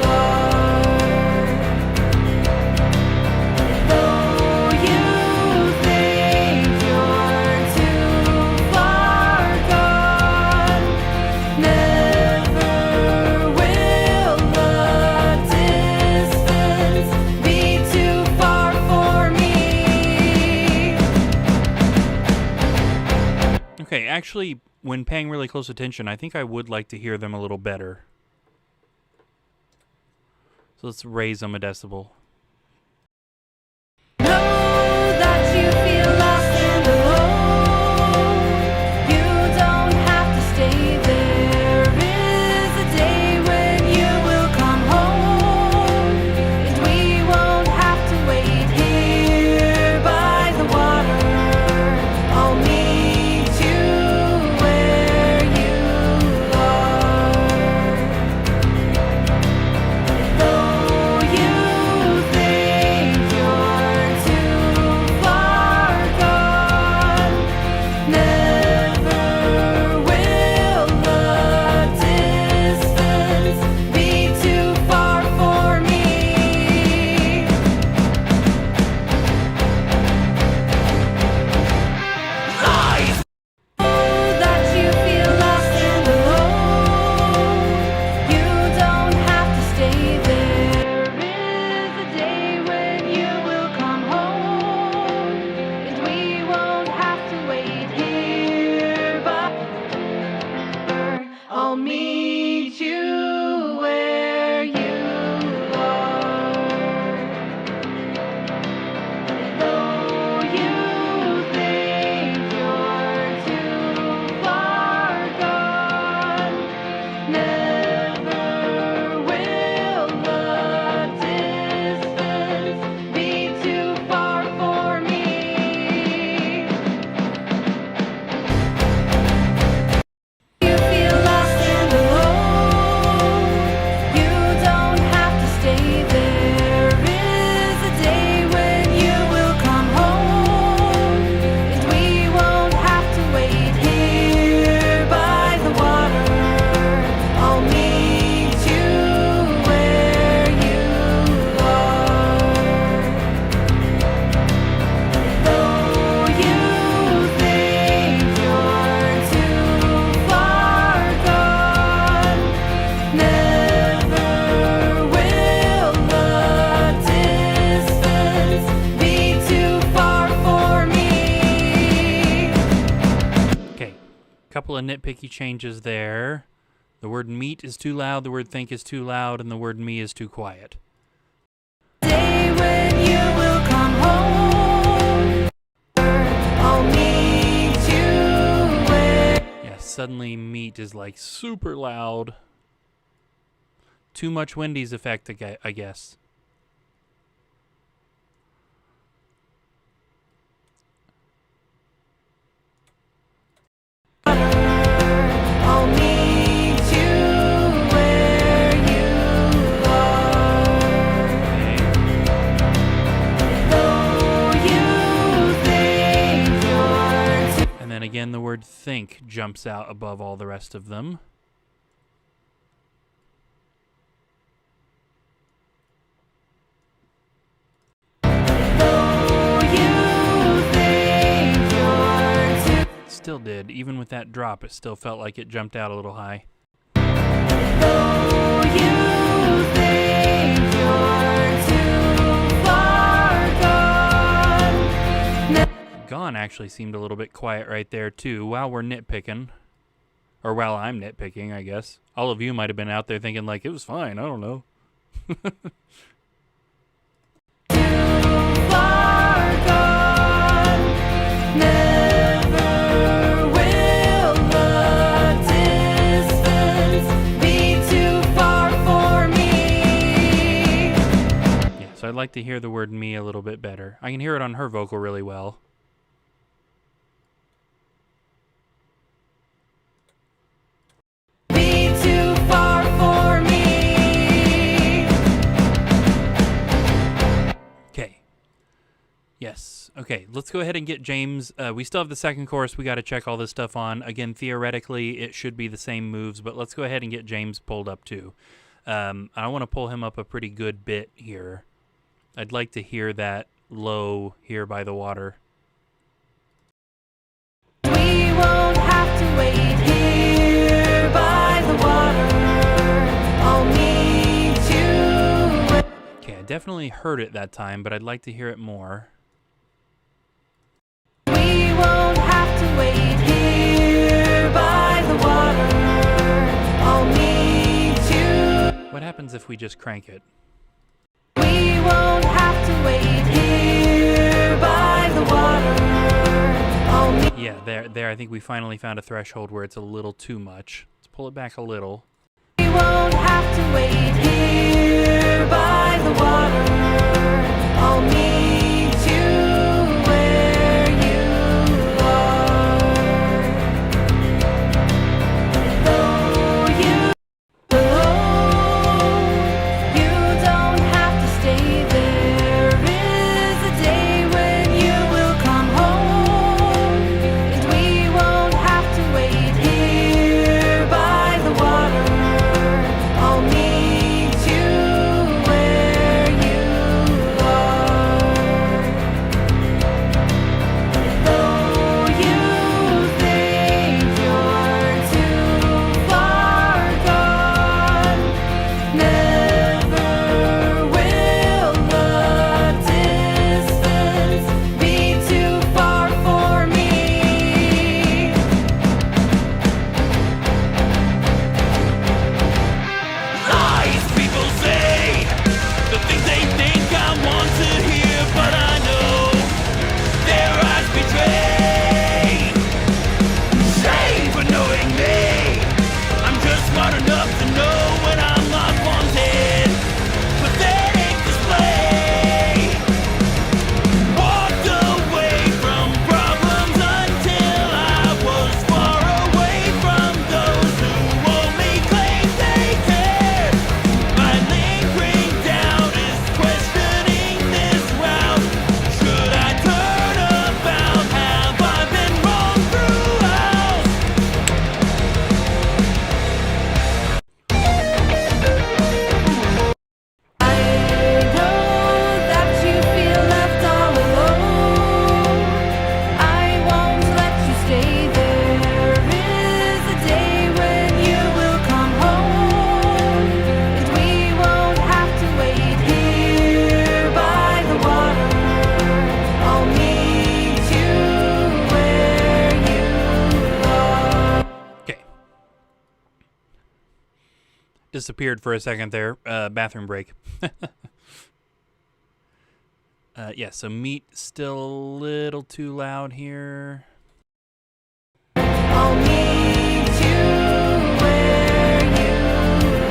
are. Though you think you're too far gone, never will the distance be too far for me. Okay, actually, when paying really close attention, I think I would like to hear them a little better. So let's raise them a decibel. Know that you feel lost and alone. You don't have to stay there. Is a day when you will come home, and we won't have to wait here by the water. I'll meet you where you are. Though you couple of nitpicky changes there. The word meet is too loud, the word think is too loud, and the word me is too quiet. Day when you will come home, I'll meet you where. Yeah, suddenly meet is like super loud. Too much Wendy's effect, I guess. I'll meet you where you are. Though you think you're too. And then again, the word think jumps out above all the rest of them. Though you think you're too. Still did. Even with that drop, it still felt like it jumped out a little high. Though you think you're too far gone. Gone actually seemed a little bit quiet right there, too, while we're nitpicking. Or while I'm nitpicking, I guess. All of you might have been out there thinking, like, it was fine. I don't know. Far gone. Never will the distance be too far for me. Yeah, so I'd like to hear the word me a little bit better. I can hear it on her vocal really well. Be too far for me. Okay. Yes. Okay, let's go ahead and get James. We still have the second chorus we got to check all this stuff on. Again, theoretically, it should be the same moves, but let's go ahead and get James pulled up too. I want to pull him up a pretty good bit here. I'd like to hear that low here by the water. We won't have to wait here by the water. I'll meet you. Okay, I definitely heard it that time, but I'd like to hear it more. We won't have to wait here by the water. I'll meet you. What happens if we just crank it? We won't have to wait here by the water. I'll meet. Yeah, there. I think we finally found a threshold where it's a little too much. Let's pull it back a little. We won't have to wait here by the water. I'll meet you where you are. Though you don't have to stay. There is a day when you will come home, and we won't have to wait here by the water. I'll meet you where you are. disappeared for a second there. Bathroom break. Yeah, so meat still a little too loud here. I'll meet you where you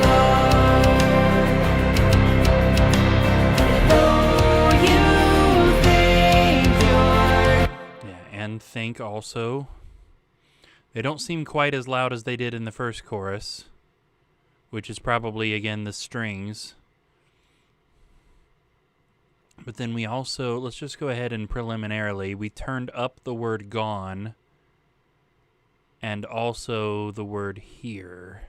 are. Though you think you're Yeah, and think also, they don't seem quite as loud as they did in the first chorus, which is probably, again, the strings. But then we also, let's just go ahead and preliminarily, we turned up the word gone and also the word here.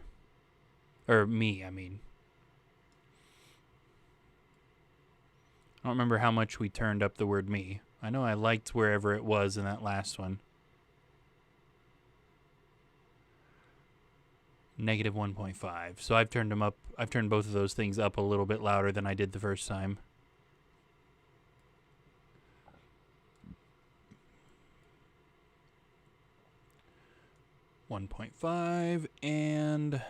Or me, I mean. I don't remember how much we turned up the word me. I know I liked wherever it was in that last one. Negative 1.5. So I've turned them up. I've turned both of those things up a little bit louder than I did the first time. .5 and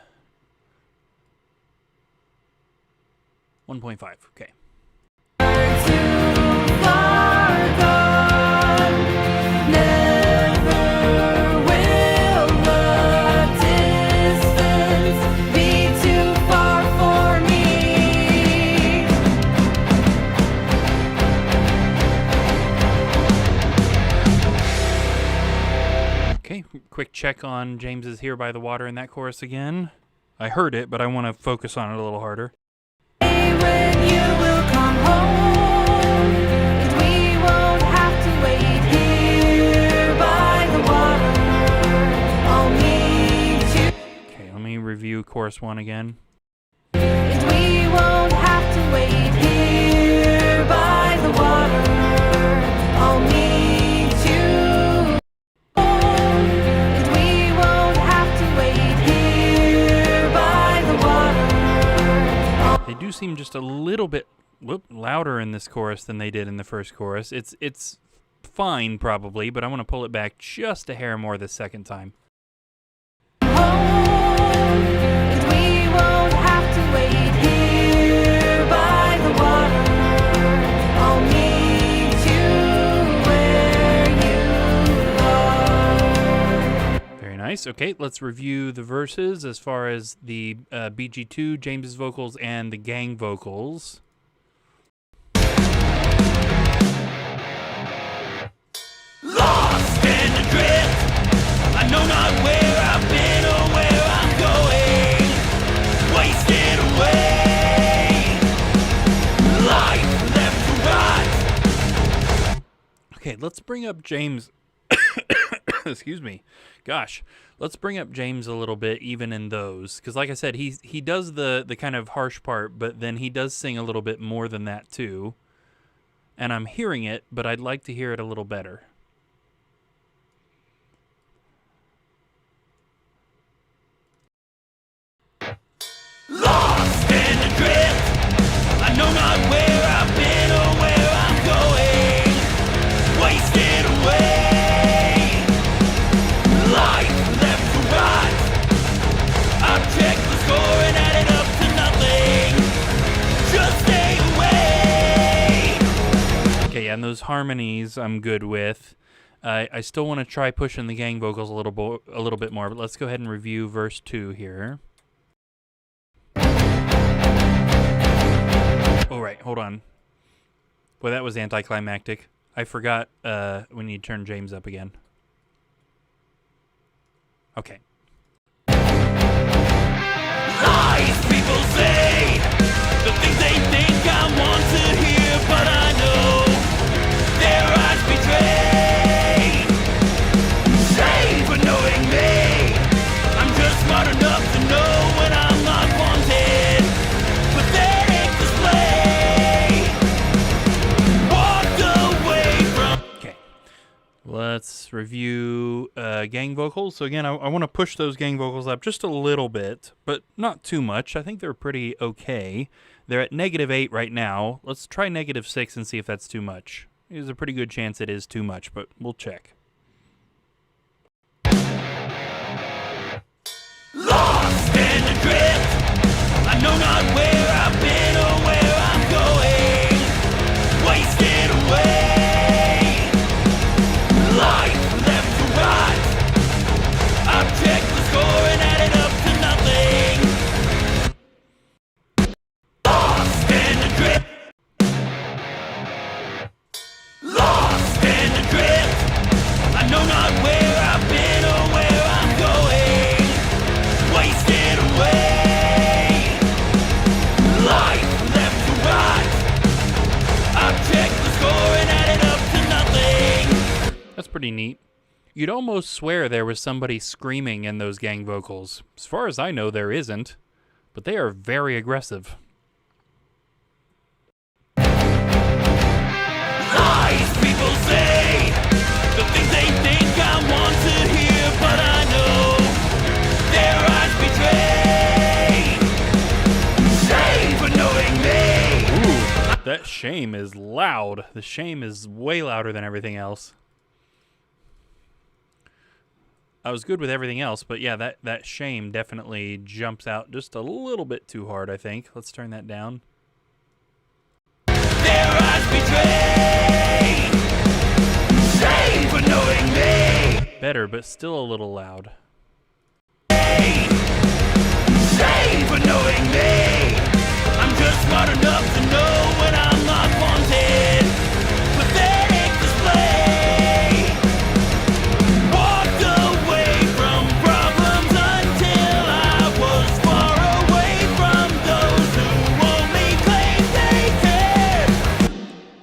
1.5. Okay. too far gone. Never will the distance be too far for me. Okay, quick check on James's Here by the Water in that chorus again. I heard it, but I want to focus on it a little harder. When you will come home, and we won't have to wait here by the water. I'll meet you, Okay, let me review chorus 1 again. and we won't have to wait here by the water. I'll meet you home, and we won't have to wait here by the water. They do seem just a little bit louder in this chorus than they did in the first chorus. It's fine probably, but I want to pull it back just a hair more the second time. And we won't have to wait here by the water. I'll meet you where you are. Very nice. Okay, let's review the verses as far as the BG2, James's vocals, and the gang vocals. Lost and adrift, I know not where I've been or where I'm going. Wasted away, life left to rot. Okay, let's bring up James. Excuse me. Gosh, let's bring up James a little bit, even in those, because like I said, he does the kind of harsh part, but then he does sing a little bit more than that too. And I'm hearing it, but I'd like to hear it a little better. Lost and adrift, I know not where I've been or where I'm going. Wasted away, life left to rot. I've checked the score and added up to nothing. Just stay away. Okay, and those harmonies I'm good with. I still want to try pushing the gang vocals a little bit more, but let's go ahead and review verse 2 here. Oh, right, hold on. Boy, that was anticlimactic. I forgot we need to turn James up again. Okay. Lies people say, the things they think I want to hear, but I know their eyes betray. Shame for knowing me, I'm just smart enough to know when I'm not wanted. Pathetic display, walked away from. Okay. Let's review gang vocals. So again, I want to push those gang vocals up just a little bit, but not too much. I think they're pretty okay. They're at -8 right now. Let's try -6 and see if that's too much. There's a pretty good chance it is too much, but we'll check. Lost and adrift, know not where I've been or where I'm going. Wasted away. Life left to right. I've checked the score and added up to nothing. Lost and adrift. Lost and adrift. I know not where I've been or where I'm going. Wasted away. Life left to right. I've checked the score and added up to nothing. That's pretty neat. You'd almost swear there was somebody screaming in those gang vocals. As far as I know, there isn't, but they are very aggressive. Lies people say, the things they think I want to hear, but I know their eyes betray. Shame for knowing me. Ooh, that shame is loud. The shame is way louder than everything else. I was good with everything else, but yeah, that shame definitely jumps out just a little bit too hard, I think. Let's turn that down. Their eyes betray. Shame for knowing me. Better, but still a little loud. Shame for knowing me. I'm just smart enough to know when I'm not wanted. Pathetic display. Walked away from problems until I was far away from those who only claim they care.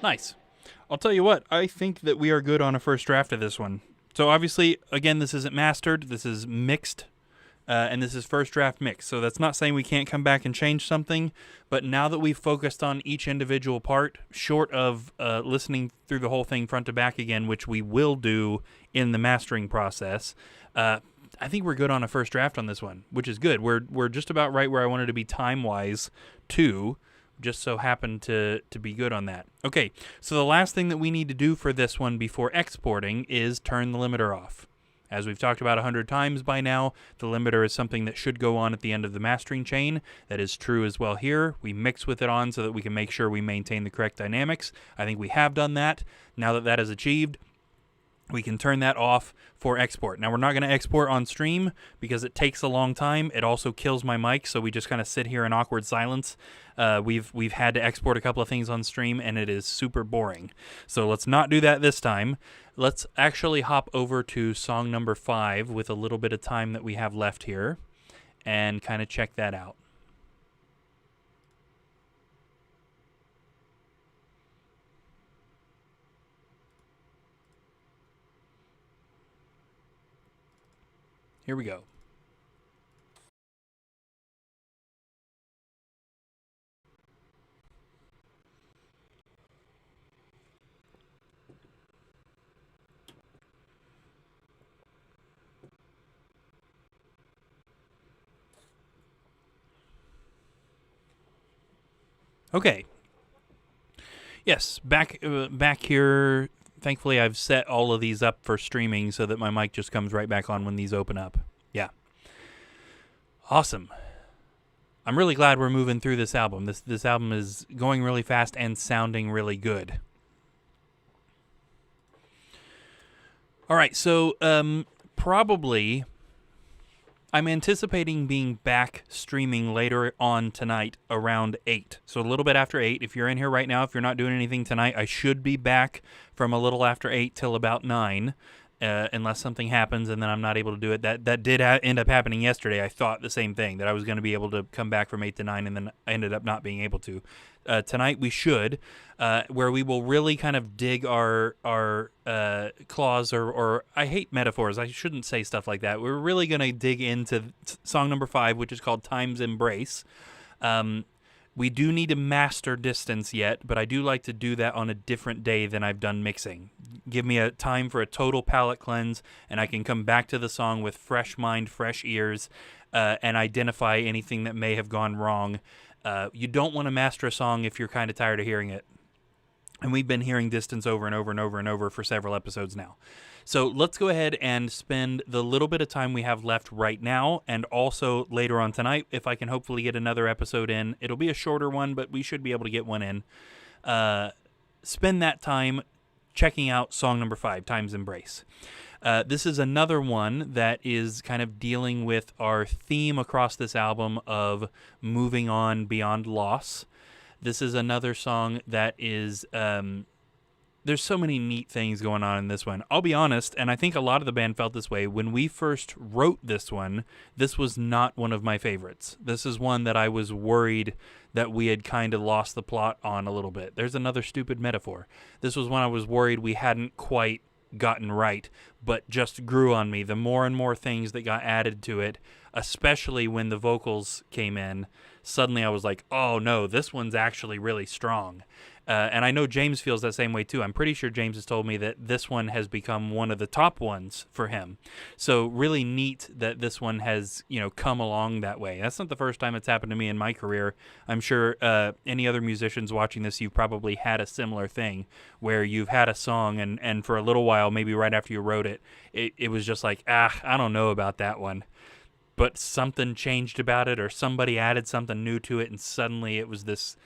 Nice. I'll tell you what, I think that we are good on a first draft of this one. So obviously, again, this isn't mastered, this is mixed, and this is first draft mix. So that's not saying we can't come back and change something, but now that we've focused on each individual part, short of listening through the whole thing front to back again, which we will do in the mastering process, I think we're good on a first draft on this one, which is good. We're just about right where I wanted to be time-wise, too. Just so happened to be good on that. Okay, so the last thing that we need to do for this one before exporting is turn the limiter off. As we've talked about 100 times by now, the limiter is something that should go on at the end of the mastering chain. That is true as well here. We mix with it on so that we can make sure we maintain the correct dynamics. I think we have done that. Now that that is achieved, we can turn that off for export. Now, we're not going to export on stream because it takes a long time. It also kills my mic, so we just kind of sit here in awkward silence. We've had to export a couple of things on stream, and it is super boring. So let's not do that this time. Let's actually hop over to song number 5 with a little bit of time that we have left here and kind of check that out. Here we go. Okay. Yes, back here. Thankfully, I've set all of these up for streaming so that my mic just comes right back on when these open up. Yeah. Awesome. I'm really glad we're moving through this album. This album is going really fast and sounding really good. All right, so probably I'm anticipating being back streaming later on tonight around 8. So a little bit after 8. If you're in here right now, if you're not doing anything tonight, I should be back from a little after 8 till about 9. Unless something happens and then I'm not able to do it. That did end up happening yesterday. I thought the same thing, that I was going to be able to come back from 8 to 9, and then I ended up not being able to. Tonight we should, where we will really kind of dig our claws, or I hate metaphors. I shouldn't say stuff like that. We're really going to dig into song number 5, which is called Time's Embrace. We do need to master distance yet, but I do like to do that on a different day than I've done mixing. Give me a time for a total palate cleanse, and I can come back to the song with fresh mind, fresh ears, and identify anything that may have gone wrong. You don't want to master a song if you're kind of tired of hearing it. And we've been hearing Distance over and over and over and over for several episodes now. So let's go ahead and spend the little bit of time we have left right now, and also later on tonight, if I can hopefully get another episode in. It'll be a shorter one, but we should be able to get one in. Spend that time checking out song number 5, Time's Embrace. This is another one that is kind of dealing with our theme across this album of moving on beyond loss. This is another song that is, there's so many neat things going on in this one. I'll be honest, and I think a lot of the band felt this way. When we first wrote this one, this was not one of my favorites. This is one that I was worried that we had kind of lost the plot on a little bit. There's another stupid metaphor. This was one I was worried we hadn't quite gotten right, but just grew on me. The more and more things that got added to it, especially when the vocals came in, suddenly I was like, oh no, this one's actually really strong. And I know James feels that same way too. I'm pretty sure James has told me that this one has become one of the top ones for him. So really neat that this one has, come along that way. That's not the first time it's happened to me in my career. I'm sure any other musicians watching this, you've probably had a similar thing where you've had a song and for a little while, maybe right after you wrote it, it was just like, I don't know about that one. But something changed about it, or somebody added something new to it, and suddenly it was this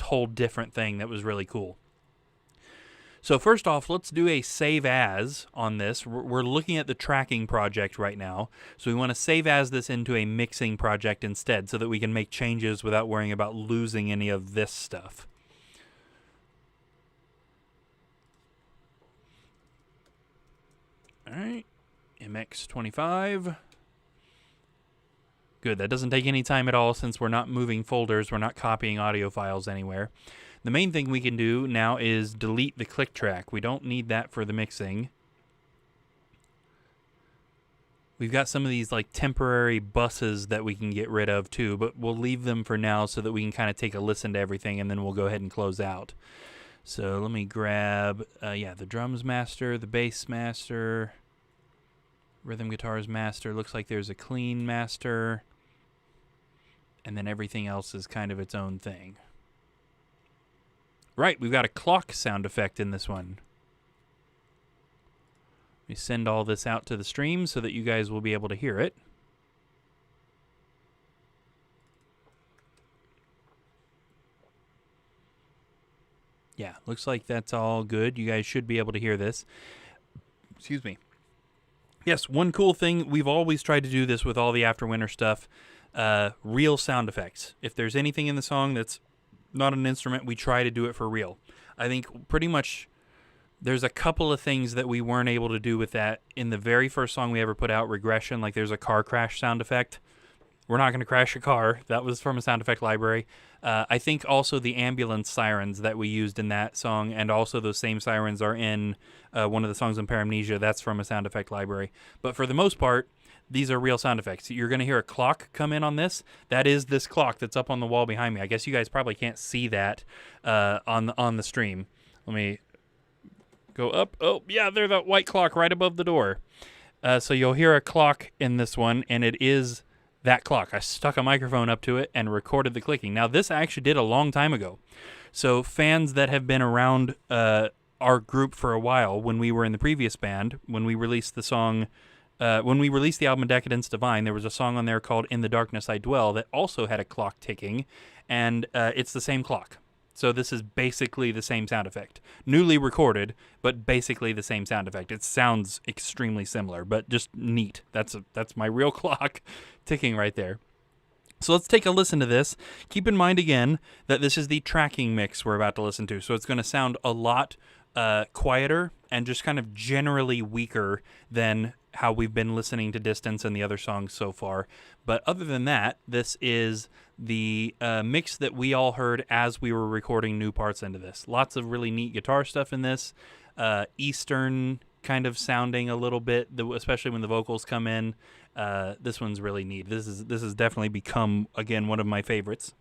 whole different thing that was really cool. So first off, let's do a save as on this. We're looking at the tracking project right now, so we want to save as this into a mixing project instead, so that we can make changes without worrying about losing any of this stuff. All right, MX25. Good, that doesn't take any time at all since we're not moving folders, we're not copying audio files anywhere. The main thing we can do now is delete the click track. We don't need that for the mixing. We've got some of these like temporary buses that we can get rid of too, but we'll leave them for now so that we can kind of take a listen to everything, and then we'll go ahead and close out. So let me grab, the drums master, the bass master, rhythm guitars master. Looks like there's a clean master. And then everything else is kind of its own thing. Right, we've got a clock sound effect in this one. We send all this out to the stream so that you guys will be able to hear it. Yeah, looks like that's all good. You guys should be able to hear this. Excuse me. Yes, one cool thing, we've always tried to do this with all the AfterWinter stuff. Real sound effects. If there's anything in the song that's not an instrument, we try to do it for real. I think pretty much there's a couple of things that we weren't able to do with that in the very first song we ever put out, Regression. Like there's a car crash sound effect. We're not going to crash a car. That was from a sound effect library. I think also the ambulance sirens that we used in that song, and also those same sirens are in one of the songs in Paramnesia. That's from a sound effect library. But for the most part, these are real sound effects. You're going to hear a clock come in on this. That is this clock that's up on the wall behind me. I guess you guys probably can't see that on the stream. Let me go up. Oh, yeah, there's that white clock right above the door. So you'll hear a clock in this one, and it is that clock. I stuck a microphone up to it and recorded the clicking. Now, this I actually did a long time ago. So fans that have been around our group for a while, when we were in the previous band, when we released the song... when we released the album Decadence Divine, there was a song on there called In the Darkness I Dwell that also had a clock ticking, and it's the same clock. So this is basically the same sound effect. Newly recorded, but basically the same sound effect. It sounds extremely similar, but just neat. That's my real clock ticking right there. So let's take a listen to this. Keep in mind again that this is the tracking mix we're about to listen to, so it's going to sound a lot quieter and just kind of generally weaker than how we've been listening to Distance and the other songs so far. But other than that, this is the mix that we all heard as we were recording new parts into this. Lots of really neat guitar stuff in this. Eastern kind of sounding a little bit, especially when the vocals come in. This one's really neat. This has definitely become, again, one of my favorites.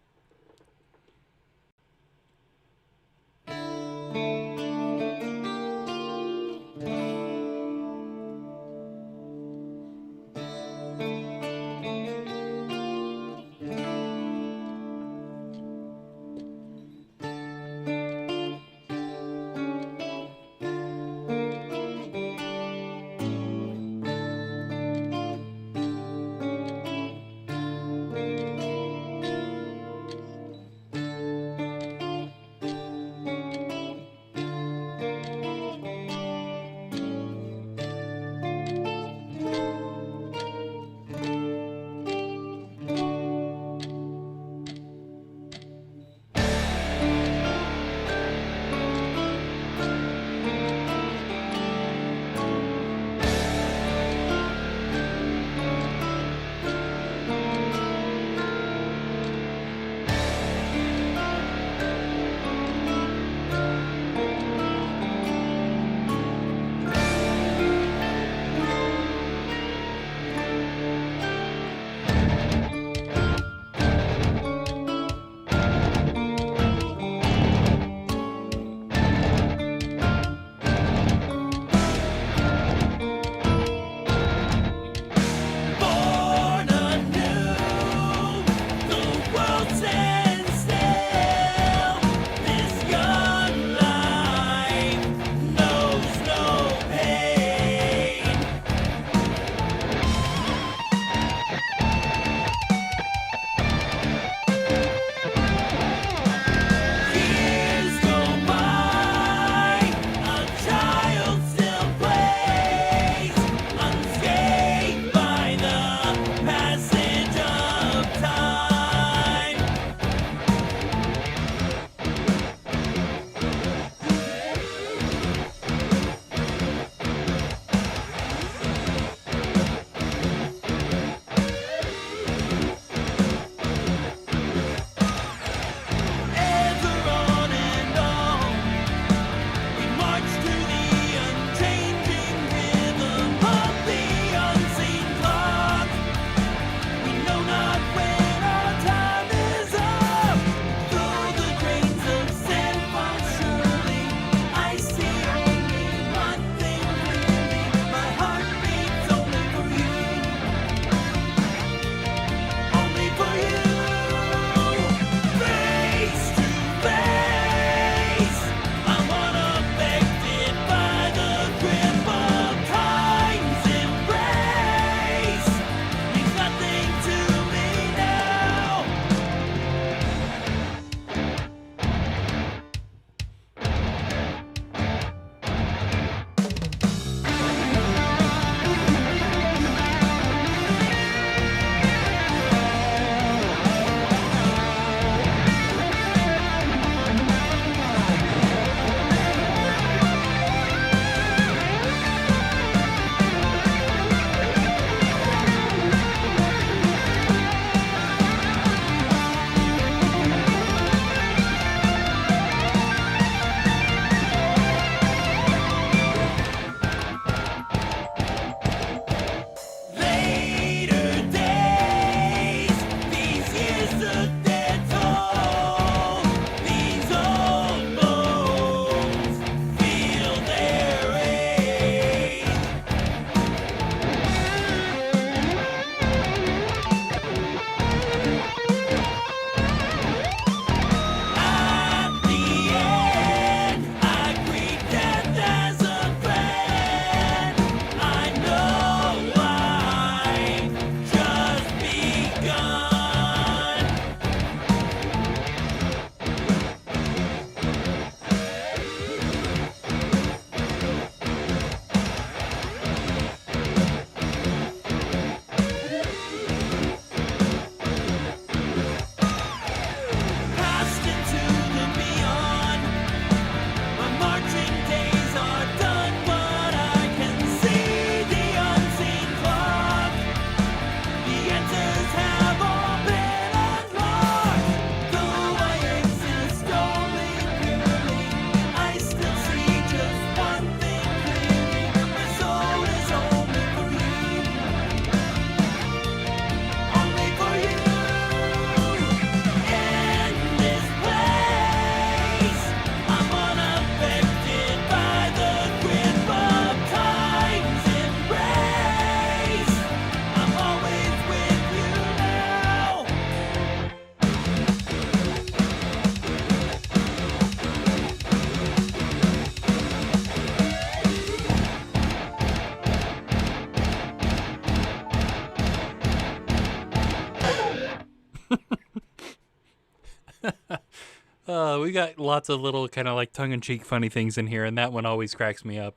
We got lots of little kind of like tongue-in-cheek funny things in here, and that one always cracks me up.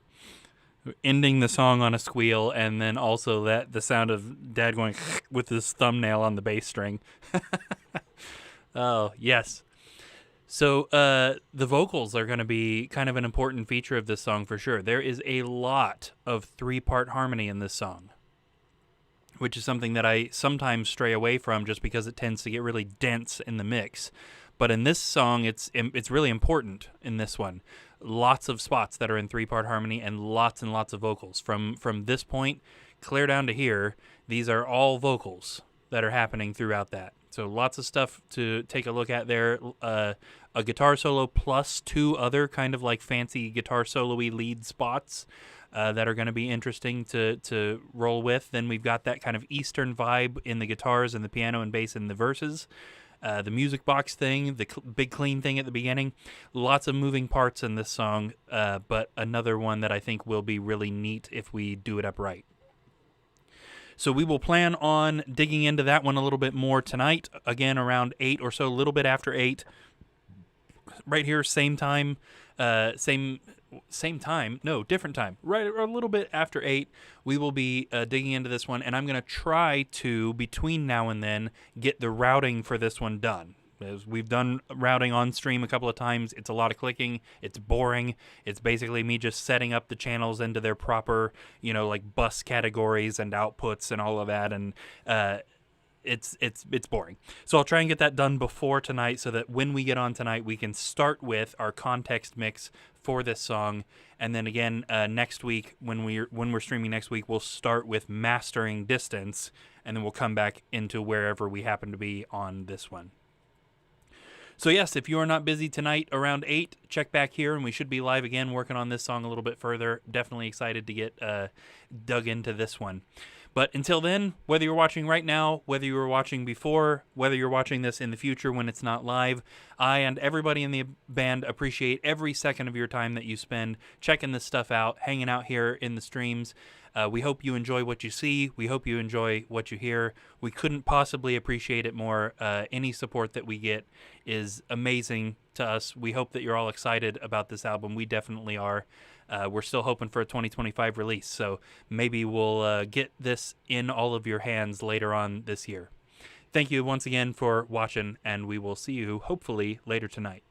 Ending the song on a squeal, and then also the sound of Dad going with his thumbnail on the bass string. Oh, yes. So the vocals are going to be kind of an important feature of this song for sure. There is a lot of three-part harmony in this song, which is something that I sometimes stray away from just because it tends to get really dense in the mix. But in this song, it's really important in this one. Lots of spots that are in three-part harmony and lots of vocals. From this point clear down to here, these are all vocals that are happening throughout that. So lots of stuff to take a look at there. A guitar solo plus two other kind of like fancy guitar solo-y lead spots that are going to be interesting to roll with. Then we've got that kind of Eastern vibe in the guitars and the piano and bass in the verses. The music box thing, the big clean thing at the beginning. Lots of moving parts in this song, but another one that I think will be really neat if we do it up right. So we will plan on digging into that one a little bit more tonight, again around 8 or so, a little bit after 8. Right here, same time, different time. Right, a little bit after 8, we will be digging into this one, and I'm going to try to, between now and then, get the routing for this one done. As we've done routing on stream a couple of times, it's a lot of clicking, it's boring, it's basically me just setting up the channels into their proper, like bus categories and outputs and all of that, and it's boring. So I'll try and get that done before tonight so that when we get on tonight, we can start with our context mix for this song, and then again next week when we're streaming next week, we'll start with mastering distance, and then we'll come back into wherever we happen to be on this one. So yes, if you are not busy tonight around 8, check back here, and we should be live again working on this song a little bit further. Definitely excited to get dug into this one. But until then, whether you're watching right now, whether you were watching before, whether you're watching this in the future when it's not live, I and everybody in the band appreciate every second of your time that you spend checking this stuff out, hanging out here in the streams. We hope you enjoy what you see. We hope you enjoy what you hear. We couldn't possibly appreciate it more. Any support that we get is amazing to us. We hope that you're all excited about this album. We definitely are. We're still hoping for a 2025 release, so maybe we'll get this in all of your hands later on this year. Thank you once again for watching, and we will see you hopefully later tonight.